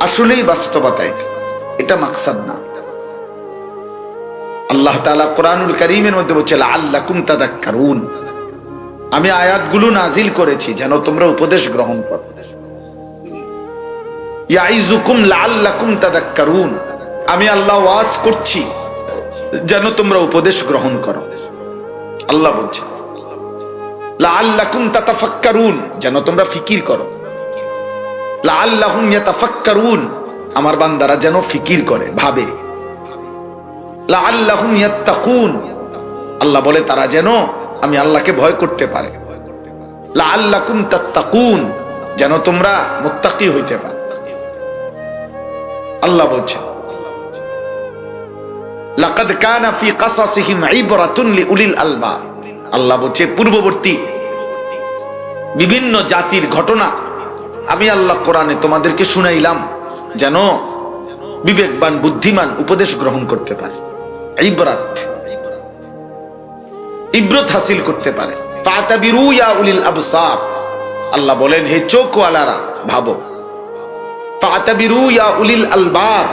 Speaker 1: আসলেই বাস্তবতা এটা, এটা মাকসাদ না। আল্লাহ তাআলা কোরআনুল কারীমের মধ্যে বলছে লাআল্লাকুম তাযাক্কারুন, আমি আয়াতগুলো নাজিল করেছি যেন তোমরা উপদেশ গ্রহণ করো। ইয়াইযুকুম লাআল্লাকুম তাযাক্কারুন, আমি আল্লাহ ওয়াজ করছি যেন তোমরা উপদেশ গ্রহণ করো। আল্লাহ বলছে লাআল্লাকুম তাতাফাক্কারুন, যেন তোমরা ফিকির করো। লাআল্লাহুম ইয়াতাফাক্কারুন, আমার বান্দারা যেন ফিকির করে, ভাবে। লাআল্লাহুম ইয়াত্তাকুন, আল্লাহ বলে তারা যেন আমি আল্লাহকে ভয় করতে পারে। লাআল্লাকুম তাত্তাকুন, যেন তোমরা মুত্তাকি হইতে পারো। আল্লাহ বলছে লাকাদ কানা ফি কাসাসিহিম ইবরাতুন লিউলিল আলবাব, আল্লাহ বলছে পূর্ববর্তী বিভিন্ন জাতির ঘটনা আমি আল্লাহ কোরআনে তোমাদেরকে শুনাইলাম যেন বিবেকবান বুদ্ধিমান উপদেশ গ্রহণ করতে পারে। ইবরাত, ইবরত হাসিল করতে পারে। ফাতাবিরু ইয়া উলিল আবসার, আল্লাহ বলেন হে চোখওয়ালারা ভাবো। ফাতাবিরু ইয়া উলিল আলবাব,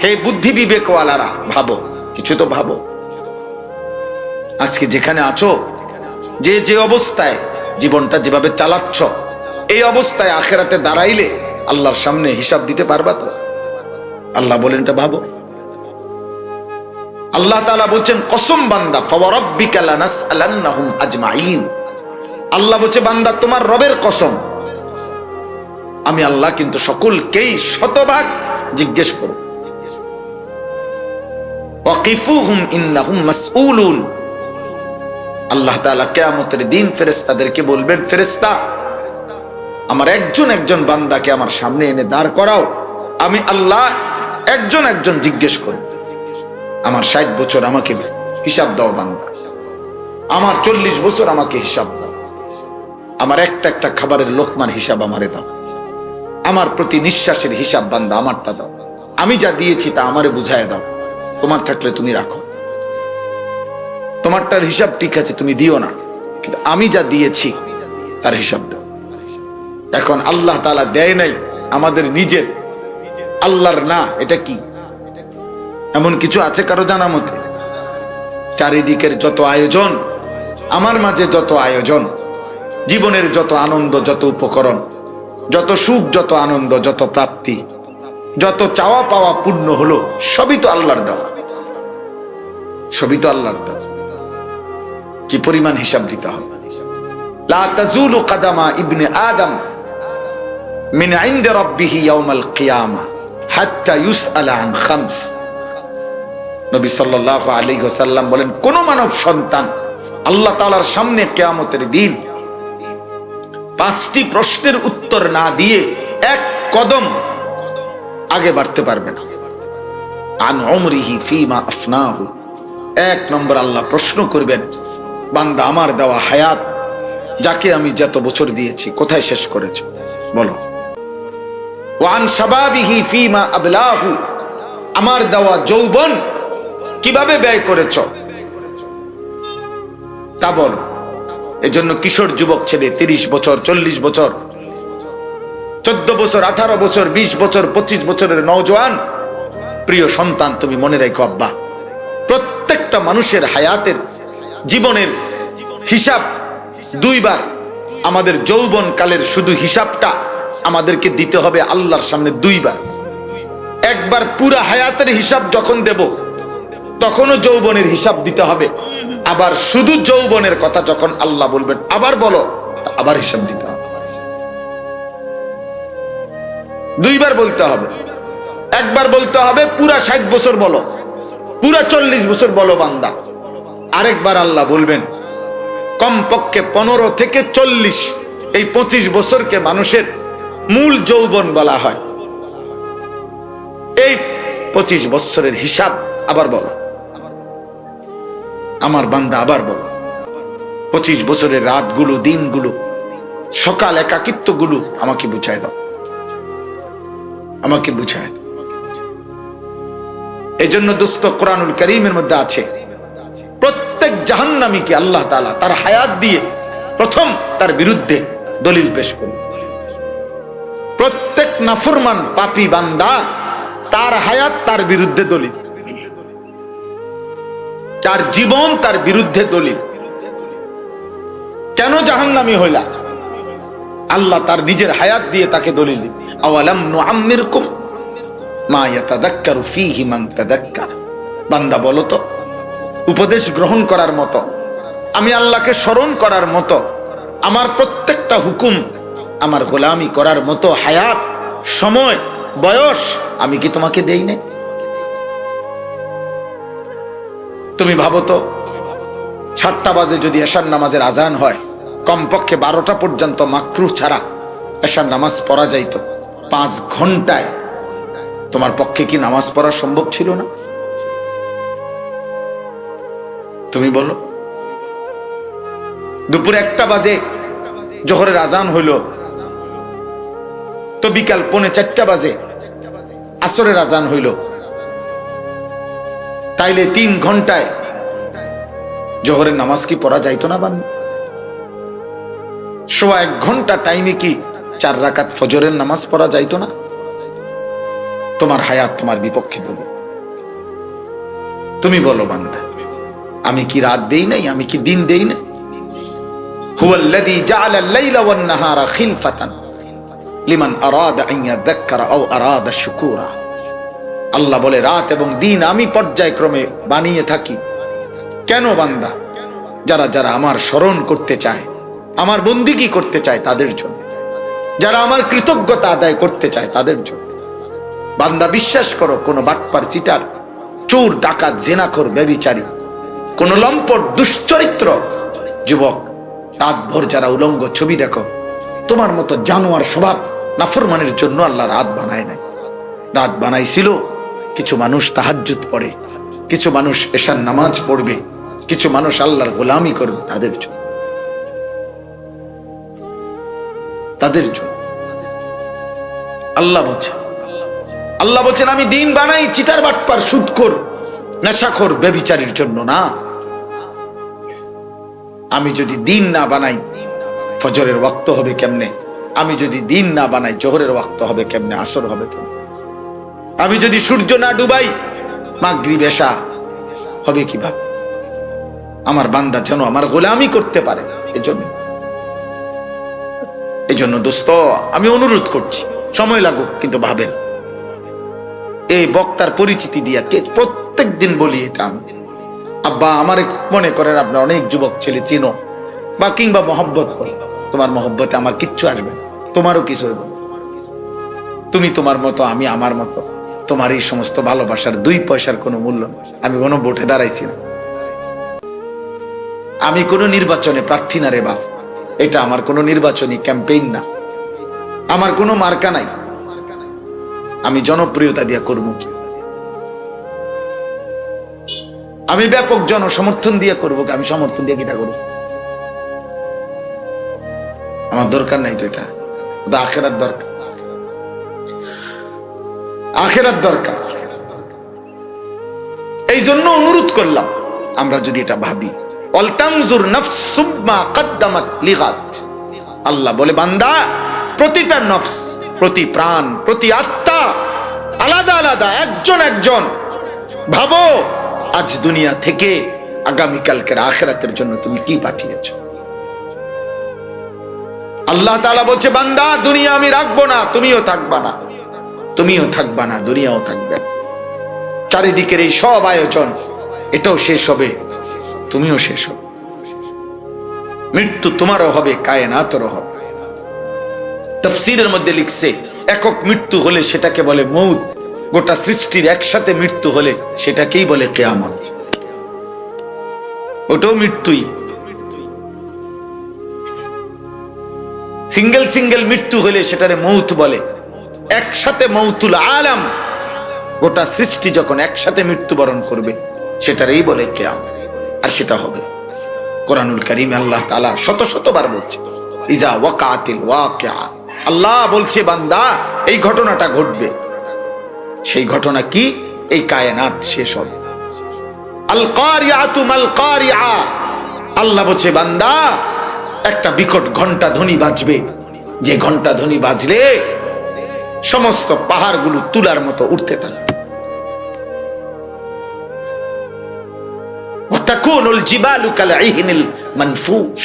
Speaker 1: হে বুদ্ধি বিবেকওয়ালারা ভাবো, কিছু তো ভাবো। আজকে যেখানে আছো, যে যে অবস্থায় জীবনটা যেভাবে চালাচ্ছ, এই অবস্থায় আখেরাতে দাঁড়াইলে আল্লাহর সামনে হিসাব দিতে পারবা তো? আল্লাহ বলেন এটা ভাবো। আল্লাহ তাআলা বলছেন কসম বান্দা, ফাওয়ারাব্বিকা লানাসআলান্নাহুম আজমাইন, আল্লাহ বলছে বান্দা তোমার রবের কসম, আমি আল্লাহ কিন্তু সকলকেই শতভাগ জিজ্ঞেস করব। ওয়াকিফুহুম ইন্নাহুম মাসউলুন, আল্লাহ তাআলা কিয়ামতের দিন ফেরেশতাদেরকে বলবেন, ফেরেশতা আমার একজন একজন বান্দাকে আমার সামনে এনে দাঁড় করাও, আমি আল্লাহ একজন একজন জিজ্ঞেস করব। আমার 60 বছর আমাকে হিসাব দাও বান্দা, আমার 40 বছর আমাকে হিসাব দাও, আমার একটা একটা খাবারের লোকমার হিসাব আমারে দাও, আমার প্রতি নিঃশ্বাসের হিসাব বান্দা আমারটা দাও, আমি যা দিয়েছি তা আমারে বুঝায় দাও, তোমার থাকলে তুমি রাখো, তোমারটার হিসাব ঠিক আছে তুমি দিও না, কিন্তু আমি যা দিয়েছি তার হিসাব দাও। এখন আল্লাহ তাআলা দেয় নাই আমাদের নিজের, আল্লাহর না, এটা কি এমন কিছু আছে কারো জানা মতে? চারিদিকের যত আয়োজন, আমার মাঝে যত আয়োজন, জীবনের যত আনন্দ, যত উপকরণ, যত সুখ, যত আনন্দ, যত প্রাপ্তি, যত চাওয়া পাওয়া পূর্ণ হলো, সবই তো আল্লাহর দেওয়া, সবই তো আল্লাহর দেওয়া। কি পরিমাণ হিসাব দিতে হবে? লা তাজুলু কাদামা ইবনে আদম মিন ইনদি রাব্বিহি ইয়াউমাল কিয়ামা হাত্তা ইউসআলা আন খামস। নবী সাল্লাল্লাহু আলাইহি ওয়াসাল্লাম বলেন কোন মানব সন্তান আল্লাহ তাআলার সামনে কিয়ামতের দিন 5টি প্রশ্নের উত্তর না দিয়ে এক কদম আগে বাড়তে পারবে না। আন উমরিহি ফীমা আফনাহু, 1 নম্বর আল্লাহ প্রশ্ন করবেন, বান্দা আমার দেওয়া হায়াত, যাকে আমি যত বছর দিয়েছি কোথায় শেষ করেছো বলো। ওয়ান শাবাবিহি ফীমা আবলাহু, আমার দেওয়া যৌবন কিভাবে ব্যয় করেছো তা বলো। এজন্য কিশোর যুবক ছেলে 30 বছর, 40 বছর, 14 বছর, 18 বছর, 20 বছর, 25 বছরের নওজোয়ান প্রিয় সন্তান, তুমি মনে রাখো আব্বা, প্রত্যেকটা মানুষের হায়াতের জীবনের হিসাব 2 বার। আমাদের যৌবন কালের শুধু হিসাবটা আমাদেরকে দিতে হবে আল্লাহর সামনে 2 বার। একবার পুরা হায়াতের হিসাব যখন দেব তখনও যৌবনের হিসাব দিতে হবে, আবার শুধু যৌবনের কথা যখন আল্লাহ বলবেন আবার বলো, আবার হিসাব দিতে হবে। 2 বার বলতে হবে। একবার বলতে হবে পুরা 60 বছর বলো, পুরা 40 বছর বলো বান্দা। আরেকবার আল্লাহ বলবেন কমপক্ষে 15 থেকে 40, এই 25 বছরকে মানুষের মূল যৌবন বলা হয়। এই 25 বছরের হিসাব আবার বলো, আমার বান্দা আবার বলো। 25 বছরের রাতগুলো, দিনগুলো, সকাল একাকিত্বগুলো আমাকে বুঝায় দাও, আমাকে বুঝায় দাও। এই জন্য দোস্ত কোরআনুল কারীমের মধ্যে আছে প্রত্যেক জাহান্নামীকে আল্লাহ তাআলা তার হায়াত দিয়ে প্রথম তার বিরুদ্ধে দলিল পেশ করবে। প্রত্যেক নাফরমান পাপী বান্দা তার হায়াত তার বিরুদ্ধে দলিল, তার জীবন তার বিরুদ্ধে দলিল। কেন জাহান্নামী হইলা? আল্লাহ তার নিজের হায়াত দিয়ে তাকে দলিল দিবে। আওয়ালাম নুআম্মিরকুম মা ইয়াতাযাক্কারু ফীহি মান তাযাক্কার। বান্দা বলো তো, উপদেশ গ্রহণ করার মতো, আমি আল্লাহকে স্মরণ করার মতো, আমার প্রত্যেকটা হুকুম আমার গোলামি করার মতো হায়াত, সময়, বয়স আমি কি তোমাকে দেই নাই? তুমি ভাবো তো, 7টা বাজে যদি এশার নামাজের আজান হয়, কমপক্ষে 12টা পর্যন্ত মাকরুহ ছাড়া এশার নামাজ পড়া যাইত। 5 ঘন্টায় তোমার পক্ষে কি নামাজ পড়া সম্ভব ছিল না? তুমি বলো। দুপুর 1টা বাজে জোহরের আজান হইল, তো বিকাল 3:45 বাজে আসরের আজান হইল, তাইলে 3 ঘন্টায় জোহরের নামাজ কি পড়া যাইতো না বান্দা? 1 ঘন্টা টাইমে কি 4 রাকাত ফজরের নামাজ পড়া যাইতো না? তোমার হায়াত তোমার বিপক্ষে দেবে। তুমি বলো বান্দা, আমি কি রাত দেই নাই? আমি কি দিন দেই না? হুয়াল্লাযী জাআলাল লাইলা ওয়ান নাহারা খিলফাতান লিমান আরাদা আন ইয়াযাক্কারা আও আরাদা শুকুরা। আল্লাহ বলে, রাত এবং দিন আমি পর্যায়ক্রমে বানিয়ে থাকি। কেন বান্দা? যারা যারা আমার স্মরণ করতে চায়, আমার বন্দিগি করতে চায় তাদের জন্য, যারা আমার কৃতজ্ঞতা আদায় করতে চায় তাদের জন্য। বান্দা বিশ্বাস করো, কোন বাটপার, চিটার, চোর, ডাকাত, জিনাখোর, ব্যভিচারী, কোন লম্পট, দুশ্চরিত্র যুবক রাতভর যারা উলঙ্গ ছবি দেখো, তোমার মতো জানোয়ার স্বভাব নাফরমানের জন্য আল্লাহ রাত বানায় নাই। রাত বানাইছিল কিছু মানুষ তাহাজ্জুদ পড়ে, কিছু মানুষ এশার নামাজ পড়বে, কিছু মানুষ আল্লাহর গোলামি করবে, তাদের জন্য, তাদের জন্য। আল্লাহ বলছেন আমি দিন বানাই চিটার, বাটপার, সুদখোর, নেশাখোর, ব্যভিচারীর জন্য না। আমি যদি দিন না বানাই ফজরের ওয়াক্ত হবে কেমনে? আমি যদি দিন না বানাই জোহরের ওয়াক্ত হবে কেমনে? আসর হবে কেমনে? আমি যদি সূর্য না ডুবাই মাগরিব এশা হবে কিভাবে? আমার বান্দা যেন আমার গোলামি করতে পারে। এজন্য দোস্ত, আমি অনুরোধ করছি, সময় লাগুক কিন্তু ভাবেন। এই বক্তার পরিচিতি দিয়া প্রত্যেক দিন বলি এটা আমি, আব্বা আমারে মনে করেন আপনার অনেক যুবক ছেলে চিনো বা কিংবা মহব্বত করো, তোমার মহব্বতে আমার কিচ্ছু আসবে না, তোমারও কিছু হইব। তুমি তোমার মতো, আমি আমার মতো। তোমার এই সমস্ত ভালোবাসার 2 পয়সার কোনো মূল্য নেই। আমি কোনো ভোটে দাঁড়াইছি না, আমি কোনো নির্বাচনে প্রার্থী না রে বাপ। এটা আমার কোনো নির্বাচনী ক্যাম্পেইন না, আমার কোনো মার্কা নাই। আমি জনপ্রিয়তা দিয়া করবো কি? আমি ব্যাপক জনসমর্থন দিয়ে করবো কি? আমি সমর্থন দিয়ে কিটা করবো? আমার দরকার নাই তো এটা। আখেরাত দরকার, আখেরাত দরকার। এই জন্য অনুরোধ করলাম, আমরা যদি এটা ভাবি, ওয়ালতানজুর নাফসুম মা কদ্দামাত লিগাদ। আল্লাহ বলে, বান্দা প্রতিটা নফস, প্রতি প্রাণ, প্রতি আত্মা আলাদা আলাদা, একজন একজন ভাবো আজ দুনিয়া থেকে আগামীকালকের আখিরাতের জন্য তুমি কি পাঠিয়েছো। আল্লাহ তাআলা বলছে, বান্দা দুনিয়া আমি রাখবো না, তুমিও থাকবা না, তুমিও থাকবা না, দুনিয়াও থাকবে। চারিদিকের এই সব আয়োজন, এটাও শেষ হবে, তুমিও শেষ হবে। মৃত্যু তোমারও হবে, কায়নাতেরও হবে। তাফসীরের মধ্যে লিখছে, একক মৃত্যু হলে সেটাকে বলে মউত, গোটা সৃষ্টির একসাথে মৃত্যু হলে সেটাকেই বলে কিয়ামত। ওটাও মৃত্যুই। সিঙ্গেল সিঙ্গেল মৃত্যু হলে সেটারে মউত বলে, একসাথে মউতুল আলাম, গোটা সৃষ্টি যখন একসাথে মৃত্যুবরণ করবে সেটারই বলে কিয়ামত। আর সেটা হবে। কোরআনুল কারীমে আল্লাহ তাআলা শত শতবার বলছে, ইজা ওয়াকাতিল ওয়াকিআ। আল্লাহ বলছে, বান্দা এই ঘটনাটা ঘটবে। সেই ঘটনা কি? এই কায়নাত শেষ হবে। আল কারিআতু মাল কারিআ। আল্লাহ বলছে, বান্দা একটা বিকট ঘন্টা ধ্বনি বাজবে, যে ঘন্টা ধ্বনি বাজলে সমস্ত পাহাড়গুলো তুলার মতো উঠতে থাকবে। ওয়া তাকুনুল জিবালু কাল ইহনিল মানফুশ।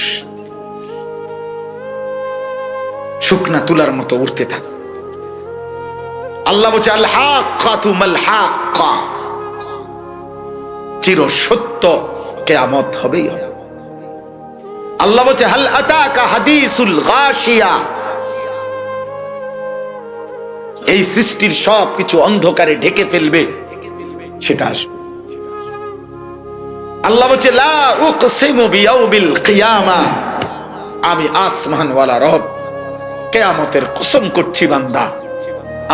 Speaker 1: শুকনা তুলার মতো উঠতে থাকবে। আল্লাহ বলছে, আল হাক্কাতু মাল হাক্কা। চির সত্য কিয়ামত হবেই হবে। আল্লাহ বলছে, হাল আতাকা হাদিসুল গাশিয়া। এই সৃষ্টির সব কিছু অন্ধকারে ঢেকে ফেলবে, সেটা আসবে। আল্লাহ বলছে, লা উকসিমু বিয়াউমিল কিয়ামা। আমি আসমানওয়ালা রব কিয়ামতের কসম করছি, বান্দা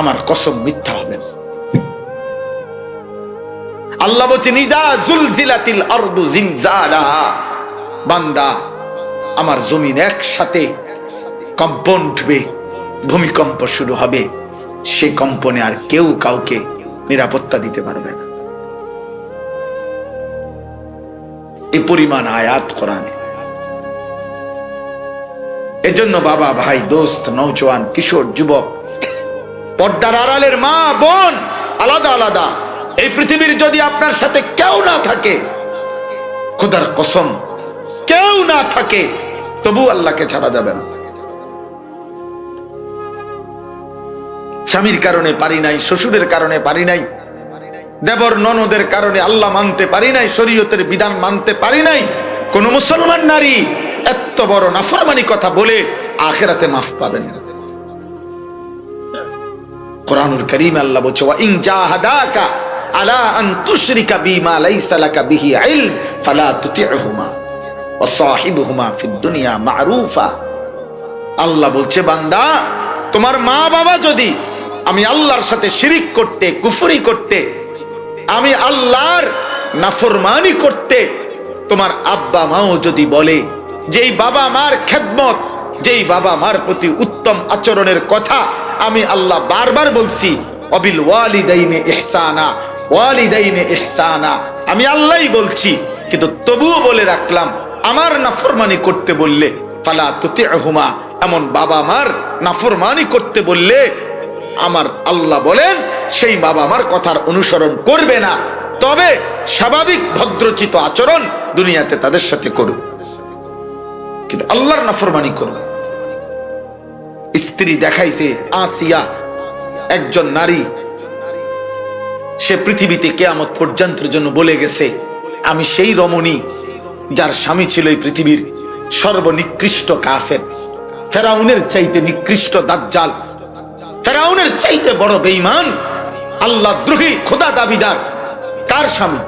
Speaker 1: আমার কসম মিথ্যা হবে না। আল্লাহ বলছে, নিজা জুলজিলাতিল আরদু জিলজালাহা। বান্দা আমার জমিন একসাথে কম্পন উঠবে, ভূমিকম্প শুরু হবে। সে কম্পনে আর কেউ কাউকে নিরাপত্তা দিতে পারবে না। এই পরিমাণ আয়াত কোরআনে। এজন্য বাবা, ভাই, দোস্ত, নওজওয়ান, কিশোর, যুবক, পর্দার আড়ালের মা বোন, আলাদা আলাদা, এই পৃথিবীর যদি আপনার সাথে কেউ না থাকে, খোদার কসম কেউ না থাকে, তবু আল্লাহকে ছাড়া যাবে না। স্বামীর কারণে পারি নাই, শ্বশুরের কারণে পারি নাই, দেবর ননদের কারণে আল্লাহ মানতে পারি নাই, শরীয়তের বিধান মানতে পারি নাই, কোন মুসলমান নারী এত বড় নাফরমানি কথা বলে আখিরাতে মাফ পাবেন না। কুরআনুল কারীম আল্লাহ বলছে, ওয়া ইন জাহাদাকা আলা আন তুশরিকা বিমা লাইসা লাকা বিহি ইলম ফালা তুতি'হুমা ওয়া সাহিবহুমা ফিদ দুনিয়া মা'রুফা। আল্লাহ বলছে, বান্দা, তোমার মা বাবা যদি আমি আল্লাহর সাথে শিরিক করতে, কুফরি করতে, আমি আল্লাহর নাফরমানি করতে, তোমার আব্বা মাও যদি বলে, যেই বাবা মার খেদমত, যেই বাবা মার প্রতি উত্তম আচরণের কথা আমি আল্লাহ বারবার বলছি, অবিল ওয়ালিদাইনে ইহসানা, ওয়ালিদাইনে ইহসানা, আমি আল্লাহই বলছি, কিন্তু তবুও বলে রাখলাম, আমার নাফরমানি করতে বললে ফালা তুতি'হুমা, এমন বাবা মার নাফরমানি করতে বললে আমার আল্লাহ বলেন সেই বাবা মার কথার অনুসরণ করবে না, তবে স্বাভাবিক ভদ্রচিত আচরণ দুনিয়াতে তাদের সাথে করবে, কিন্তু আল্লাহর নাফরমানি করবে। স্ত্রী দেখাইছে আসিয়া, একজন নারী, সে পৃথিবীতে কিয়ামত পর্যন্তের জন্য বলে গেছে, আমি সেই রমণী যার স্বামী ছিল এই পৃথিবীর সর্বনিকৃষ্ট কাফের, ফেরাউনের চাইতে নিকৃষ্ট দাজ্জাল, ফেরাউনের চাইতে বড় বেঈমান, আল্লাহ দ্রোহী, খোদা দাবিদার, কার স্বামী?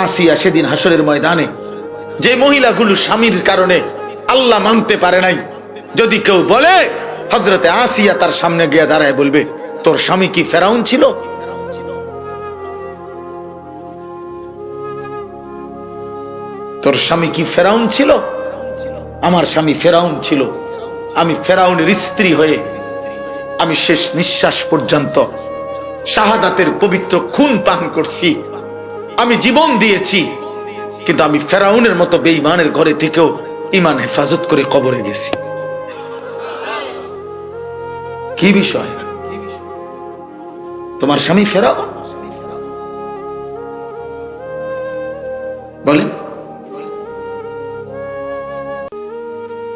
Speaker 1: আসিয়া। সেদিন হাসরের ময়দানে যে মহিলাগুলো স্বামীর কারণে আল্লাহ মানতে পারে নাই, যদি কেউ বলে, হযরতে আসিয়া তার সামনে গিয়ে দাঁড়ায় বলবে, তোর স্বামী কি ফেরাউন ছিল? তোর স্বামী কি ফেরাউন ছিল? আমার স্বামী ফেরাউন ছিল। আমি ফেরাউনের স্ত্রী হয়ে আমি শেষ নিঃশ্বাস পর্যন্ত শাহাদাতের পবিত্র খুন পান করছি, আমি জীবন দিয়েছি, কিন্তু আমি ফেরাউনের মতো বেঈমানের ঘরে থেকেও ঈমান হেফাজত করে কবরে গেছি। কি বিষয়? তোমার স্বামী ফেরাউন? বলেন,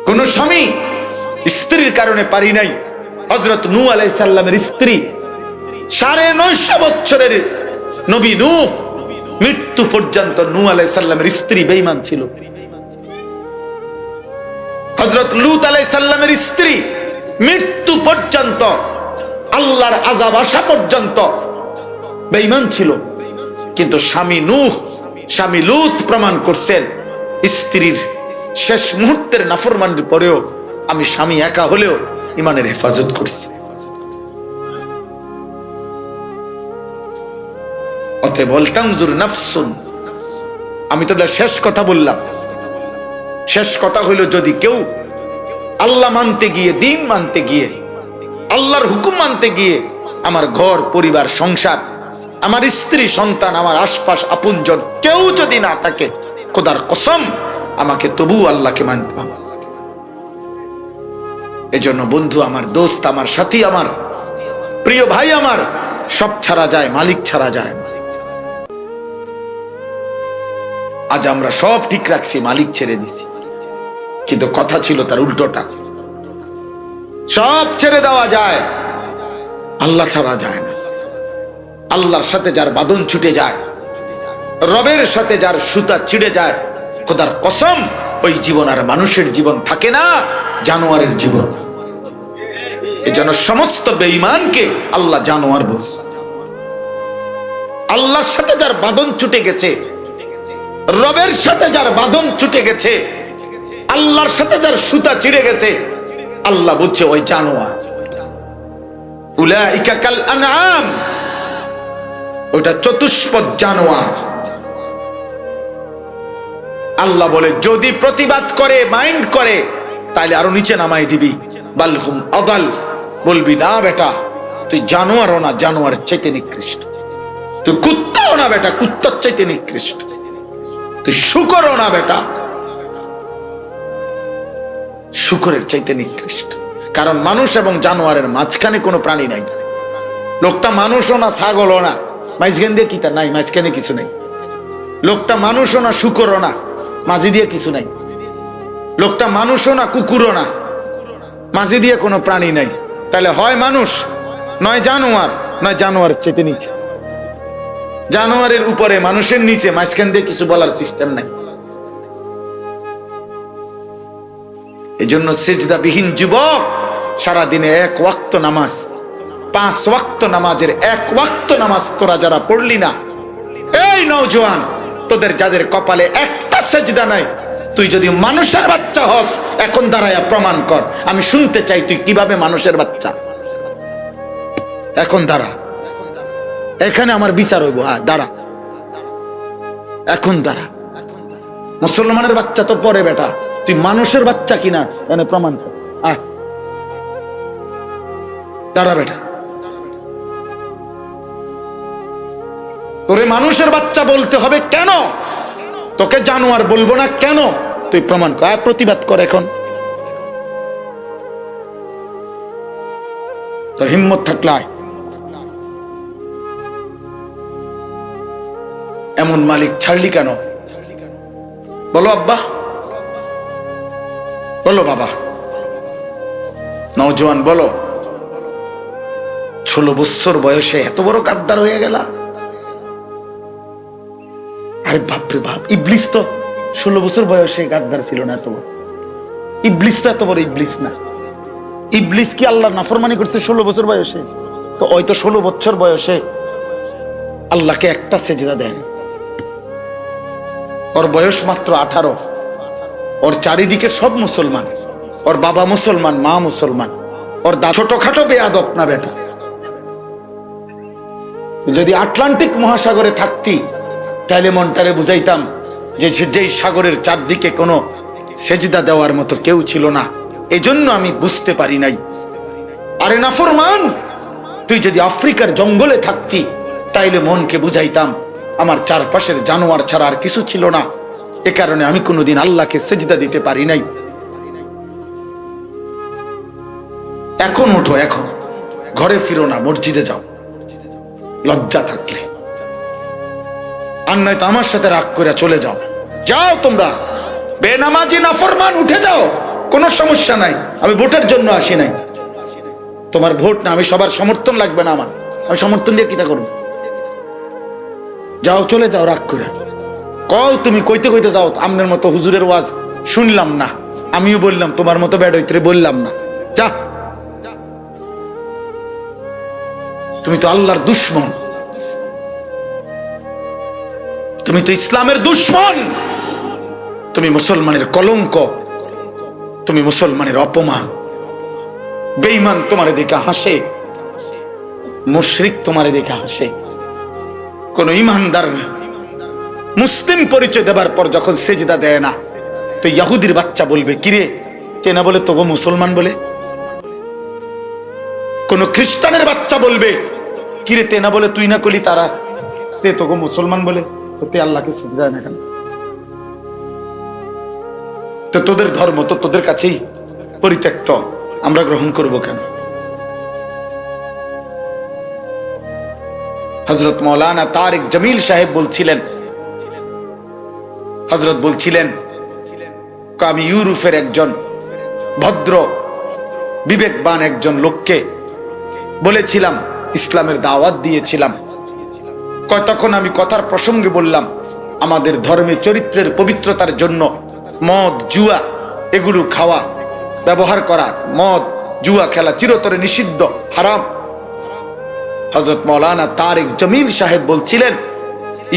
Speaker 1: কোন স্বামী স্ত্রীর কারণে পারি নাই। হযরত নূহ আলাইহিস সালামের স্ত্রী 950 বছরের নবী নূহ, মৃত্যু পর্যন্ত নূহ আলাইহিস সালামের স্ত্রী বেঈমান ছিল। হযরত লূত আলাইহিস সালামের স্ত্রী মৃত্যু পর্যন্ত, আল্লাহর আযাব আসা পর্যন্ত বেঈমান ছিল, কিন্তু স্বামী নূহ, স্বামী লূত প্রমাণ করছেন, স্ত্রীর শেষ মুহূর্তের নাফরমানির পরেও আমি স্বামী একা হলেও ঈমানের হেফাজত করছি। অতএব বলতামজুর নাফসুন, আমি তোদের শেষ কথা বললাম। শেষ কথা হইল, যদি কেউ আল্লাহ মানতে গিয়ে, দিন মানতে গিয়ে, আল্লাহর হুকুম মানতে গিয়ে আমার ঘর পরিবার সংসার, আমার স্ত্রী সন্তান, আমার আশপাশ আপনজন কেউ যদি না থাকে, খোদার কসম আমাকে তবু আল্লাহকে মানতে হবে। এজন্য বন্ধু আমার, দোস্ত আমার, সাথী আমার, প্রিয় ভাই আমার, সব ছাড়া যায়, মালিক ছাড়া যায়। আজ আমরা সব ঠিক রাখছি, মালিক ছেড়ে দিছি, কিন্তু কথা ছিল তার উল্টোটা। সব ছেড়ে দেওয়া যায়, আল্লাহ ছাড়া যায় না। আল্লাহর সাথে যার বাঁধন ছুটে যায়, রবের সাথে যার সুতা ছিঁড়ে যায়, খোদার কসম ওই জীবন আর মানুষের জীবন থাকে না, জানোয়ারের জীবন। এজন্য সমস্ত বেঈমানকে আল্লাহ জানোয়ার বলছে। আল্লাহর সাথে যার বাঁধন ছুটে গেছে, রবের সাথে যার বাঁধন ছুটে গেছে, আল্লাহর সাথে যার সুতা ছিঁড়ে গেছে, আল্লাহ বলছে ওই জানোয়ার। উলাইকা কাল আনআম, ওটা চতুষ্পদ জানোয়ার। আল্লাহ বলে, যদি প্রতিবাদ করে, মাইন্ড করে, তাহলে আরো নিচে নামাই দিবি। বালহুম আদাল, বলবি না বেটা তুই জানোয়ারও না, জানোয়ারের চাইতে নিকৃষ্ট। তুই কুত্তাও না বেটা, কুত্তার চাইতে নিকৃষ্ট। তুই শুকরও না বেটা, শুকরের চাইতে নিকৃষ্ট। কারণ মানুষ এবং জানোয়ারের মাঝখানে কোনো প্রাণী নাই। লোকটা মানুষও না, ছাগলও না, মাঝখান দিয়ে কি তার নাই, মাঝখানে কিছু নাই। লোকটা মানুষও না, শুকরও না, মাঝি দিয়ে কিছু নাই। লোকটা মানুষও না, কুকুরও না, মাঝি দিয়ে কোনো প্রাণী নাই। তাহলে হয় মানুষ, নয় জানোয়ার, নয় জানোয়ারের চেতে নিচে। জানোয়ারের উপরে, মানুষের নিচে, মাঝখান দিয়ে কিছু বলার সিস্টেম নাই। এজন্য সিজদাবিহীন যুবক সারাদিনে এক ওয়াক্ত নামাজ, 5 ওয়াক্ত নামাজের 1 ওয়াক্ত নামাজ তোরা যারা পড়লি না, এই নওজোয়ান, তোদের যাদের কপালে একটা সেজদা নাই, তুই যদি মানুষের বাচ্চা হস, এখন দাঁড়ায়া প্রমাণ কর। আমি শুনতে চাই তুই কিভাবে মানুষের বাচ্চা। এখন দাঁড়া, এখানে আমার বিচার হইব। দাঁড়া, এখন দাঁড়া। মুসলমানের বাচ্চা তো পরে বেটা, তুই মানুষের বাচ্চা কিনা এনে প্রমাণ কর। দাঁড়া বেটা, তোরে মানুষের বাচ্চা বলতে হবে কেন? তোকে জানোয়ার বলবো না কেন? তুই প্রমাণ কর, প্রতিবাদ কর। এখন তোর হিম্মত থাকলে আয়। এমন মালিক ছাড়লি কেন? বলো আব্বা, বলো বাবা, নওজোয়ান বলো, 16 বছর বয়সে এত বড় গাদ্দার হয়ে গেল। আরে বাপরে বাপ, ইবলিস তো 16 বছর বয়সে গাদ্দার ছিল না। এত বড় ইবলিস তো এত বড় ইবলিস না। ইবলিস কি আল্লাহর নাফরমানি করছে 16 বছর বয়সে? তো ওই তো 16 বছর বয়সে আল্লাহকে একটা সেজদা দেন। ওর বয়স মাত্র 18। ওর চারিদিকে সব মুসলমান, ওর বাবা মুসলমান, মা মুসলমান, ওর ছোটখাটো বেয়াদব না বেটা। যদি আটলান্টিক মহাসাগরে থাকতি তাহলে মনটারে বুঝাইতাম যে যেই সাগরের চারদিকে কোনো সেজদা দেওয়ার মতো কেউ ছিল না, এজন্য আমি বুঝতে পারি নাই। আরে নাফরমান, তুই যদি আফ্রিকার জঙ্গলে থাকতি তাইলে মনকে বুঝাইতাম আমার চারপাশের জানোয়ার ছাড়া আর কিছু ছিল না, এ কারণে আমি কোনোদিন আল্লাহকে সেজদা দিতে পারি নাই। এখন ওঠো, এখন ঘরে ফিরো না, মসজিদে যাও লজ্জা থাকলে। আর নয়তো আমার সাথে রাগ করে চলে যাও। যাও তোমরা বেনামাজি নাফরমান, উঠে যাও, কোনো সমস্যা নাই। আমি ভোটের জন্য আসি নাই। তোমার ভোট না, আমি সবার সমর্থন লাগবে না আমার, আমি সমর্থন দিয়ে কিটা করবো? যাও, চলে যাও রাগ করে। কও তুমি কইতে কইতে যাও, আমনের মতো হুজুরের ওয়াজ শুনলাম না, আমিও বললাম তোমার মতো ব্যাড হইতে বললাম না। যা, তুমি তো আল্লাহর দুশ্মন, তুমি তো ইসলামের দুশ্মন, তুমি মুসলমানের কলঙ্ক, তুমি মুসলমানের অপমান। বেঈমান তোমারে দেখে হাসে, মুশরিক তোমারে দেখে হাসে। কোন ইমানদার মুসলিম পরিচয় দেবার পর যখন সেজদা দেয় না, তো ইহুদির বাচ্চা বলবে কিরে তে না বলে তোগো মুসলমান বলে। কোন খ্রিস্টানের বাচ্চা বলবে কিরে তে না বলে তুই না করলি তারা, তে তোগো মুসলমান বলে, তো তে আল্লাহকে সেজদা দেয় না কেন? তো তোদের ধর্ম তো তোদের কাছেই পরিত্যক্ত, আমরা গ্রহণ করব কেন? হযরত মাওলানা তারিক জমিল সাহেব বলছিলেন, হযরত বলছিলেন, আমি ইউরোপের একজন ভদ্র বিবেকবান একজন লোককে বলেছিলাম, ইসলামের দাওয়াত দিয়েছিলাম। তখন আমি কথার প্রসঙ্গে বললাম, আমাদের ধর্মে চরিত্রের পবিত্রতার জন্য মদ জুয়া এগুলো খাওয়া ব্যবহার করা, মদ জুয়া খেলা চিরতরে নিষিদ্ধ, হারাম। হযরত মাওলানা তারিক জমিল সাহেব বলছিলেন,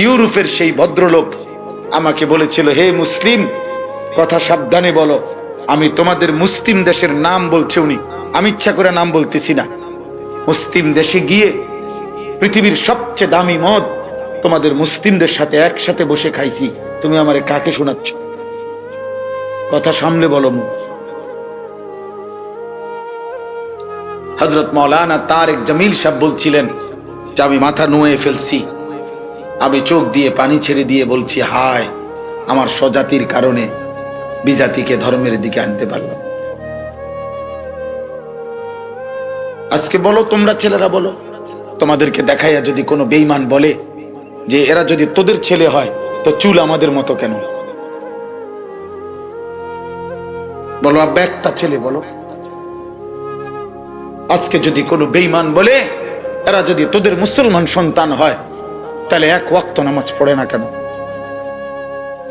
Speaker 1: ইউরোপের সেই ভদ্রলোক আমাকে বলেছিল, হে মুসলিম, কথা সাবধানে বলো, আমি তোমাদের মুসলিম দেশের নাম বলছে উনি, আমি ইচ্ছা করে নাম বলতেছি না। মুসলিম দেশে গিয়ে পৃথিবীর সবচেয়ে দামি মদ তোমাদের মুসলিমদের সাথে একসাথে বসে খাইছি, তুমি আমারে কাকে শোনাচ্ছ? কথা সামলে বলো। হযরত মাওলানা তারিক জমিল সাহেব বলছিলেন যে আমি মাথা নুয়ে ফেলছি, আমি চোখ দিয়ে পানি ছেড়ে দিয়ে বলছি, হায় আমার স্বজাতির কারণে বিজাতিকে ধর্মের দিকে আনতে পারলাম। আজকে বলো, তোমরা ছেলেরা বলো, তোমাদেরকে দেখাইয়া যদি কোনো বেঈমান বলে যে এরা যদি তোদের ছেলে হয় তো চুল আমাদের মতো কেন? বলো আব্বা, একটা ছেলে বলো। আজকে যদি কোনো বেঈমান বলে এরা যদি তোদের মুসলমান সন্তান হয় তাহলে এক ওয়াক্ত নামাজ পড়ে না কেন?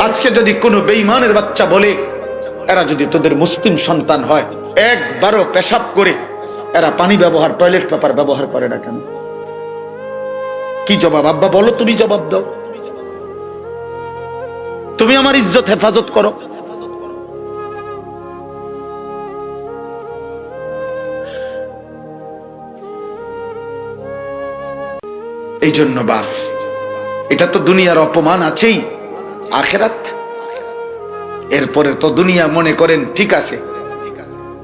Speaker 1: আজকে যদি কোনো বেঈমানের বাচ্চা বলে এরা যদি তোদের মুসলিম সন্তান হয়, একবারও পেশাব করে এরা পানি ব্যবহার, টয়লেট পেপার ব্যবহার করে না কেন? কি জবাব আব্বা বলো? তুমি জবাব দাও। তুমি আমার ইজ্জত হেফাজত করো। এই জন্য বাপ, এটা তো দুনিয়ার অপমান আছেই, আখেরাত। এরপরে তো দুনিয়া মনে করেন ঠিক আছে,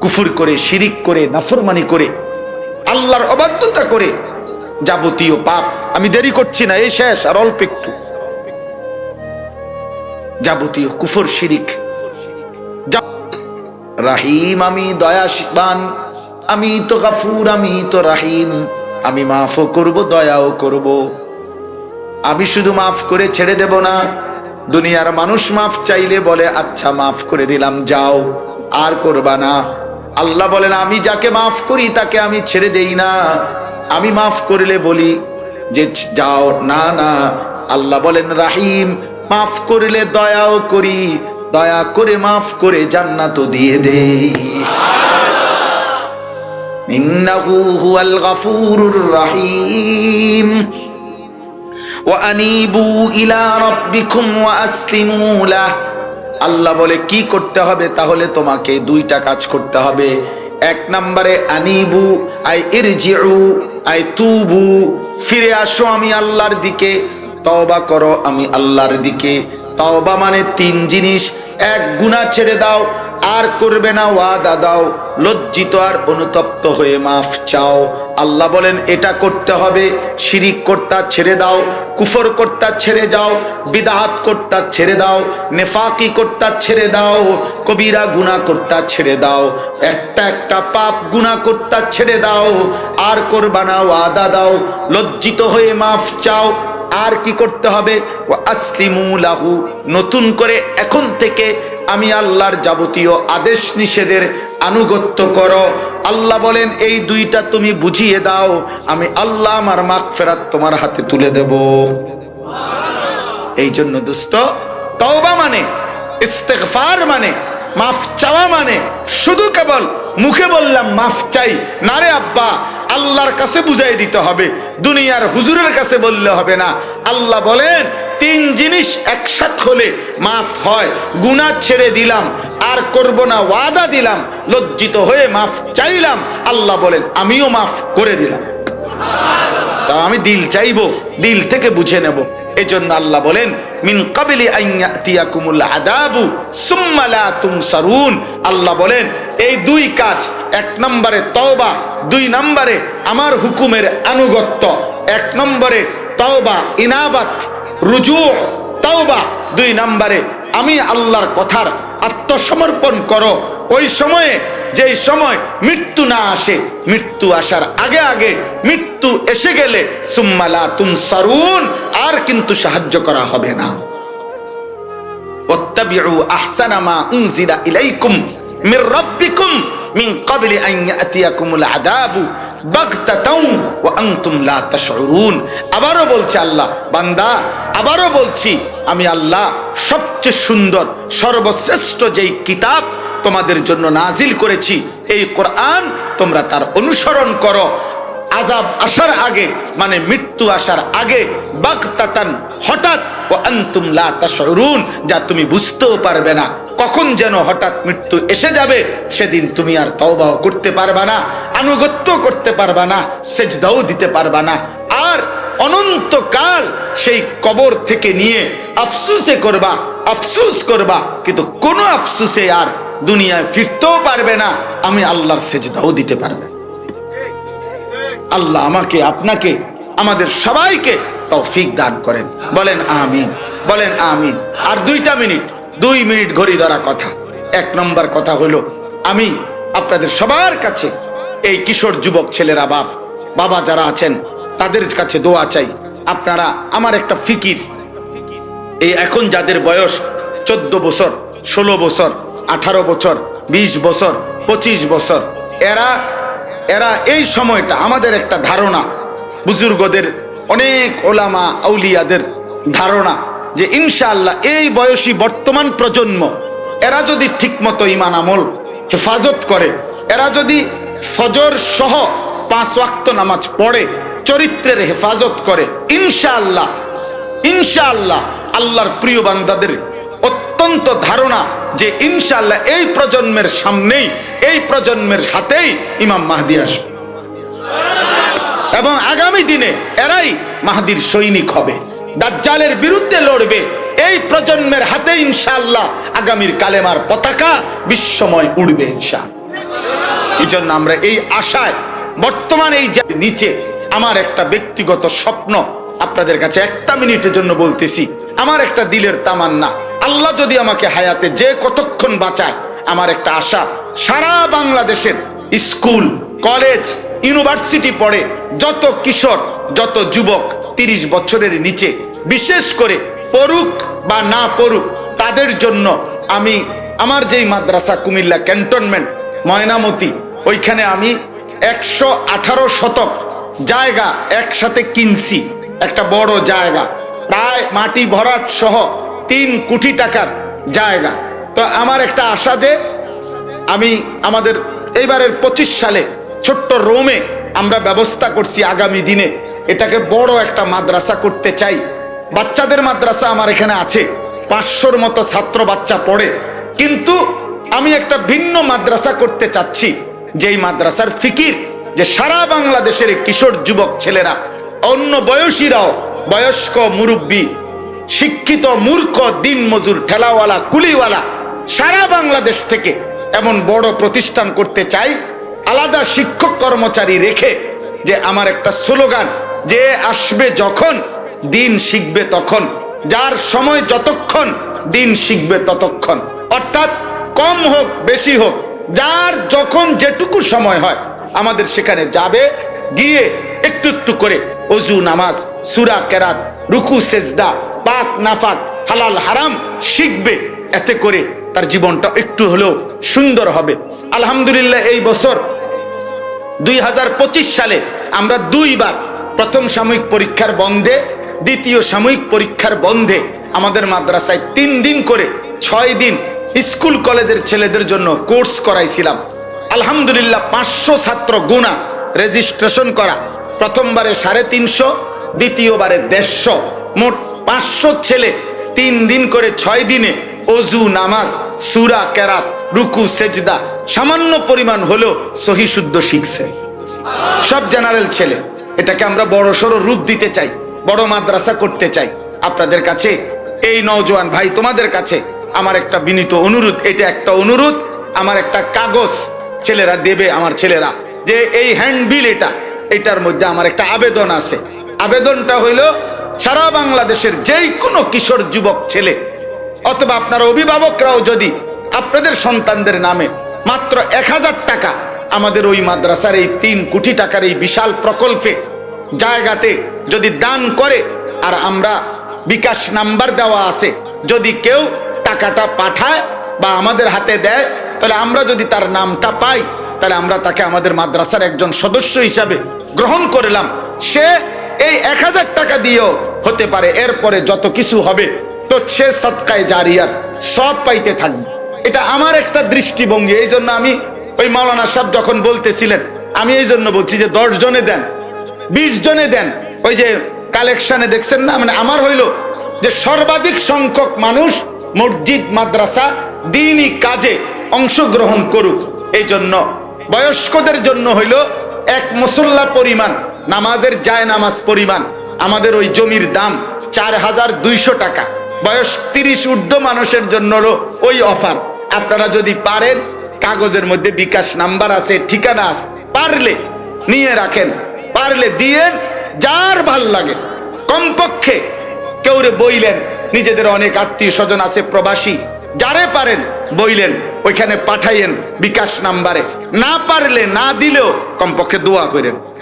Speaker 1: কুফর করে, শিরিক করে, নাফরমানি করে, আল্লাহর অবাধ্যতা করে যাবতীয় পাপ। আমি দেরি করছি না, এই শেষ আর অল্প একটু। যাবতীয় কুফর, শিরিক। রাহিম, আমি দয়াশীবান, আমি তো গাফুর, আমি তো রাহিম, আমি মাফও করব, দয়াও করব। আমি শুধু মাফ করে ছেড়ে দেব না। দুনিয়ার মানুষ মাফ চাইলে বলে আচ্ছা মাফ করে দিলাম, যাও, আর করবা না। আল্লাহ বলেন আমি যাকে মাফ করি তাকে আমি ছেড়ে দেই না। আমি মাফ করলে বলি যে যাও, না না। আল্লাহ বলেন রাহিম, মাফ করলে দয়াও করি, দয়া করে মাফ করে জান্নাতও দিয়ে দেই। ইন্নাহু হুয়াল গাফুরুর রাহিম ওয়া আনিবু ইলা রাব্বিকুম ওয়া আসলিমু লাহ। আল্লাহ বলে কি করতে হবে? তাহলে তোমাকে দুইটা কাজ করতে হবে। এক নম্বরে আনিবু, আই ইরজিউ, আই তুবু, ফিরে আসো আমি আল্লাহর দিকে, তওবা করো আমি আল্লাহর দিকে। তওবা মানে তিন জিনিস। এক, গুনাহ ছেড়ে দাও, আর করবে না, ওয়াদা দাও। লজ্জিত আর অনুতপ্ত হয়ে মাফ চাও। আল্লাহ বলেন এটা করতে হবে। শিরিক করতা ছেড়ে দাও, কুফর করতা ছেড়ে যাও, বিদআত করতা ছেড়ে দাও, নেফাকি করতা ছেড়ে দাও, কবিরা গুনাহ করতা ছেড়ে দাও। একটা একটা পাপ গুনাহ করতা ছেড়ে দাও, আর করবা না, ওয়াদা দাও। লজ্জিত হয়ে মাফ চাও। আর কি করতে হবে? ওয়া আসলিমু লাহু, নতুন করে এখন থেকে আমি আল্লাহর যাবতীয় আদেশ নিষেধের আনুগত্য করো। আল্লাহ বলেন এই দুইটা তুমি বুঝিয়ে দাও, আমি আল্লাহ আমার মাগফিরাত তোমার হাতে তুলে দেব। এই জন্য দোস্ত, তওবা মানে, ইস্তেগফার মানে, মাফ চাওয়া মানে শুধু কেবল মুখে বললাম মাফ চাই না রে আব্বা, আল্লাহর কাছে বুঝাই দিতে হবে, দুনিয়ার হুজুরের কাছে বললে হবে না। আল্লাহ বলেন তিন জিনিস একসাথে হলে মাফ হয়। গুনাহ ছেড়ে দিলাম, আর করব না, ওয়াদা দিলাম, লজ্জিত হয়ে মাফ চাইলাম, আল্লাহ বলেন আমিও মাফ করে দিলাম। তা আমি দিল চাইবো, দিল থেকে বুঝে নেব। এই জন্য আল্লাহ বলেন মিন কাবলি আন ইয়াতিয়াকুমুল আযাবু সুম্মা লা তুনসারুন। আল্লাহ বলেন এই দুই কাজ, এক নম্বরে তওবা, দুই নম্বরে আমার হুকুমের আনুগত্য। এক নম্বরে তওবা, ইনাবাত, রুজু, তওবা। দুই নম্বরে আমি আল্লাহর কথার আত্মসমর্পণ করো। ওই সময়ে, যেই সময় মৃত্যু না আসে, মৃত্যু আসার আগে আগে, মৃত্যু এসে গেলে সুম্মা লা তুনসারুন, আর কিন্তু সাহায্য করা হবে না। ওয়াত্তাবিউ আহসানা মা উনজিলা ইলাইকুম মির রাব্বিকুম মিন ক্বাবলি আন ইয়াতিয়াকুমুল আযাবু বাগতাতাও ওয়া আনতুম লা তাশউরুন। আবারও বলছে আল্লাহ, বান্দা আবারও বলছি, আমি আল্লাহ সবচেয়ে সুন্দর, সর্বশ্রেষ্ঠ যেই কিতাব তোমাদের জন্য নাজিল করেছি, এই কোরআন, তোমরা তার অনুসরণ করো। আযাব আসার আগে মানে মৃত্যু আসার আগে, বাগতাতান, হঠাৎ, ওয়া আনতুম লা তাশউরুন, যা তুমি বুঝতেও পারবে না। কখন যেন হঠাৎ মৃত্যু এসে যাবে, সেদিন তুমি আর তওবাও করতে পারবা না, আনুগত্য করতে পারবা না, সেজদাও দিতে পারবা না। আর অনন্তকাল সেই কবর থেকে নিয়ে আফসোসে করবা, আফসোস করবা, কিন্তু কোনো আফসোসে আর দুনিয়ায় ফিরতেও পারবে না, আমি আল্লাহর সেজদাও দিতে পারবে। আল্লাহ আমাকে, আপনাকে, আমাদের সবাইকে তৌফিক দান করেন, বলেন আমিন। বলেন আমিন। আর 2 মিনিট ঘড়ি ধরা কথা। 1 নম্বর কথা হলো, আমি আপনাদের সবার কাছে, এই কিশোর যুবক ছেলেরা, বাবা যারা আছেন তাদের কাছে দোয়া চাই। আপনারা, আমার একটা ফিকির, এই এখন যাদের বয়স 14 বছর, 16 বছর, 18 বছর, 20 বছর, 25 বছর, এরা এই সময়টা, আমাদের একটা ধারণা, বুজুর্গদের, অনেক ওলামা আউলিয়াদের ধারণা যে ইনশাআল্লাহ এই বয়সী বর্তমান প্রজন্ম, এরা যদি ঠিকমতো ঈমান আমল হেফাজত করে, এরা যদি ফজর সহ 5 ওয়াক্ত নামাজ পড়ে, চরিত্রের হেফাজত করে, ইনশাআল্লাহ আল্লাহর প্রিয় বান্দাদের অত্যন্ত ধারণা যে ইনশাআল্লাহ এই প্রজন্মের সামনেই, এই প্রজন্মের হাতেই ইমাম মাহদী আসবে এবং আগামী দিনে এরাই মাহদীর সৈনিক হবে, দাজ্জালের বিরুদ্ধে লড়বে। এই প্রজন্মের হাতে ইনশাআল্লাহ আগামীর কালেমার পতাকা বিশ্বময় উড়বে ইনশাআল্লাহ। এই জন্য আমরা এই আশায়, বর্তমান এই নিচে আমার একটা ব্যক্তিগত স্বপ্ন আপনাদের কাছে 1 মিনিটের জন্য বলতেছি, আমার একটা দিলের তামান্না, আল্লাহ যদি আমাকে হায়াতে যে কতক্ষণ বাঁচায়, আমার একটা আশা, সারা বাংলাদেশের স্কুল, কলেজ, ইউনিভার্সিটি পড়ে যত কিশোর, যত যুবক 30 বছরের নিচে, বিশেষ করে পড়ুক বা না পড়ুক, তাদের জন্য আমি আমার যেই মাদ্রাসা কুমিল্লা ক্যান্টনমেন্ট ময়নামতি, ওইখানে আমি 118 শতক জায়গা একসাথে কিনছি, একটা বড় জায়গা, প্রায় মাটি ভরাট সহ 3 কোটি টাকার জায়গা। তো আমার একটা আশা যে আমি আমাদের এইবারের 25 সালে ছোট্ট রোমে আমরা ব্যবস্থা করছি, আগামী দিনে এটাকে বড় একটা মাদ্রাসা করতে চাই। বাচ্চাদের মাদ্রাসা আমার এখানে আছে, 500-র মতো ছাত্র বাচ্চা পড়ে, কিন্তু আমি একটা ভিন্ন মাদ্রাসা করতে চাচ্ছি, যেই মাদ্রাসার ফিকির যে সারা বাংলাদেশের কিশোর যুবক ছেলেরা, অন্য বয়সীরাও, বয়স্ক, মুরব্বী, শিক্ষিত, মূর্খ, দিন মজুর, ঠেলাওয়ালা, কুলিওয়ালা, সারা বাংলাদেশ থেকে এমন বড় প্রতিষ্ঠান করতে চাই, আলাদা শিক্ষক কর্মচারী রেখে। যে আমার একটা স্লোগান, যে আসবে যখন দিন শিখবে তখন, যার সময় যতক্ষণ দিন শিখবে ততক্ষণ, অর্থাৎ কম হোক বেশি হোক, যার যখন যেটুকু সময় হয় আমাদের সেখানে যাবে, গিয়ে একটু একটু করে ওযু, নামাজ, সূরা কেরাত, রুকু, সেজদা, পাক নাফাক, হালাল হারাম শিখবে। এতে করে তার জীবনটা একটু হলেও সুন্দর হবে। আলহামদুলিল্লাহ এই বছর 2025 সালে আমরা 2 বার, প্রথম সাময়িক পরীক্ষার বন্ধে, দ্বিতীয় সাময়িক পরীক্ষার বন্ধে আমাদের মাদ্রাসায় 3 দিন করে 6 দিন স্কুল কলেজের ছেলেদের জন্য কোর্স করাইছিলাম। আলহামদুলিল্লাহ 500 ছাত্র গুণা, রেজিস্ট্রেশন করা, প্রথমবারে 350, দ্বিতীয়বারে 150, মোট 500 ছেলে 3 দিন করে 6 দিনে ওযু, নামাজ, সূরা কেরাত, রুকু, সেজদা সামান্য পরিমাণ হলেও সহি শুদ্ধ শিখছে, সব জেনারেল ছেলে। এটাকে আমরা বড় সড়ো রূপ দিতে চাই, বড় মাদ্রাসা করতে চাই। আপনাদের কাছে, এই নওজোয়ান ভাই, তোমাদের কাছে আমার একটা বিনীত অনুরোধ, এটা একটা অনুরোধ, আমার একটা কাগজ ছেলেরা দেবে, আমার ছেলেরা, যে এই হ্যান্ডবিল, এটার মধ্যে আমার একটা আবেদন আছে। আবেদনটা হইল, সারা বাংলাদেশের যেই কোনো কিশোর যুবক ছেলে অথবা আপনার অভিভাবকরাও যদি আপনাদের সন্তানদের নামে মাত্র 1000 টাকা আমাদের ওই মাদ্রাসার এই 3 কোটি টাকার এই বিশাল প্রকল্পে, জায়গাতে যদি দান করে, আর আমরা বিকাশ নাম্বার দেওয়া আছে, যদি কেউ টাকাটা পাঠায় বা আমাদের হাতে দেয়, তাহলে আমরা যদি তার নামটা পাই, তাহলে আমরা তাকে আমাদের মাদ্রাসার একজন সদস্য হিসাবে গ্রহণ করলাম। সে এই 1000 টাকা দিয়েও হতে পারে, এরপরে যত কিছু হবে তো সে সদকায়ে জারিয়ার সব পাইতে থাকবে। এটা আমার একটা দৃষ্টিভঙ্গি। এই জন্য আমি ওই মাওলানা সাহেব যখন বলতেছিলেন, আমি এই জন্য বলছি যে 10 জনে দেন, 20 জনে দেন, ওই যে কালেকশনে দেখছেন না, মানে আমার হইল যে সর্বাধিক সংখ্যক মানুষ মসজিদ, মাদ্রাসা, দ্বীনি কাজে অংশগ্রহণ করুক। এই জন্য বয়স্কদের জন্য হইল 1 মুসল্লা পরিমাণ, নামাজের জায় নামাজ পরিমাণ, আমাদের ওই জমির দাম 4200 টাকা। বয়স 30 ঊর্ধ্ব মানুষের জন্য হলো ওই অফার। আপনারা যদি পারেন, কাগজের মধ্যে বিকাশ নাম্বার আছে, ঠিকানা আছে, পারলে নিয়ে রাখেন, পারলে দিয়েন, যার ভাল লাগে। কমপক্ষে কেউরে বইলেন নিজেদের অনেক আত্মীয় স্বজন আছে প্রবাসী, যারে পারেন বইলেন, ওইখানে পাঠাইয়েন বিকাশ নাম্বারে, না পারলে না দিলেও কমপক্ষে দোয়া করেন।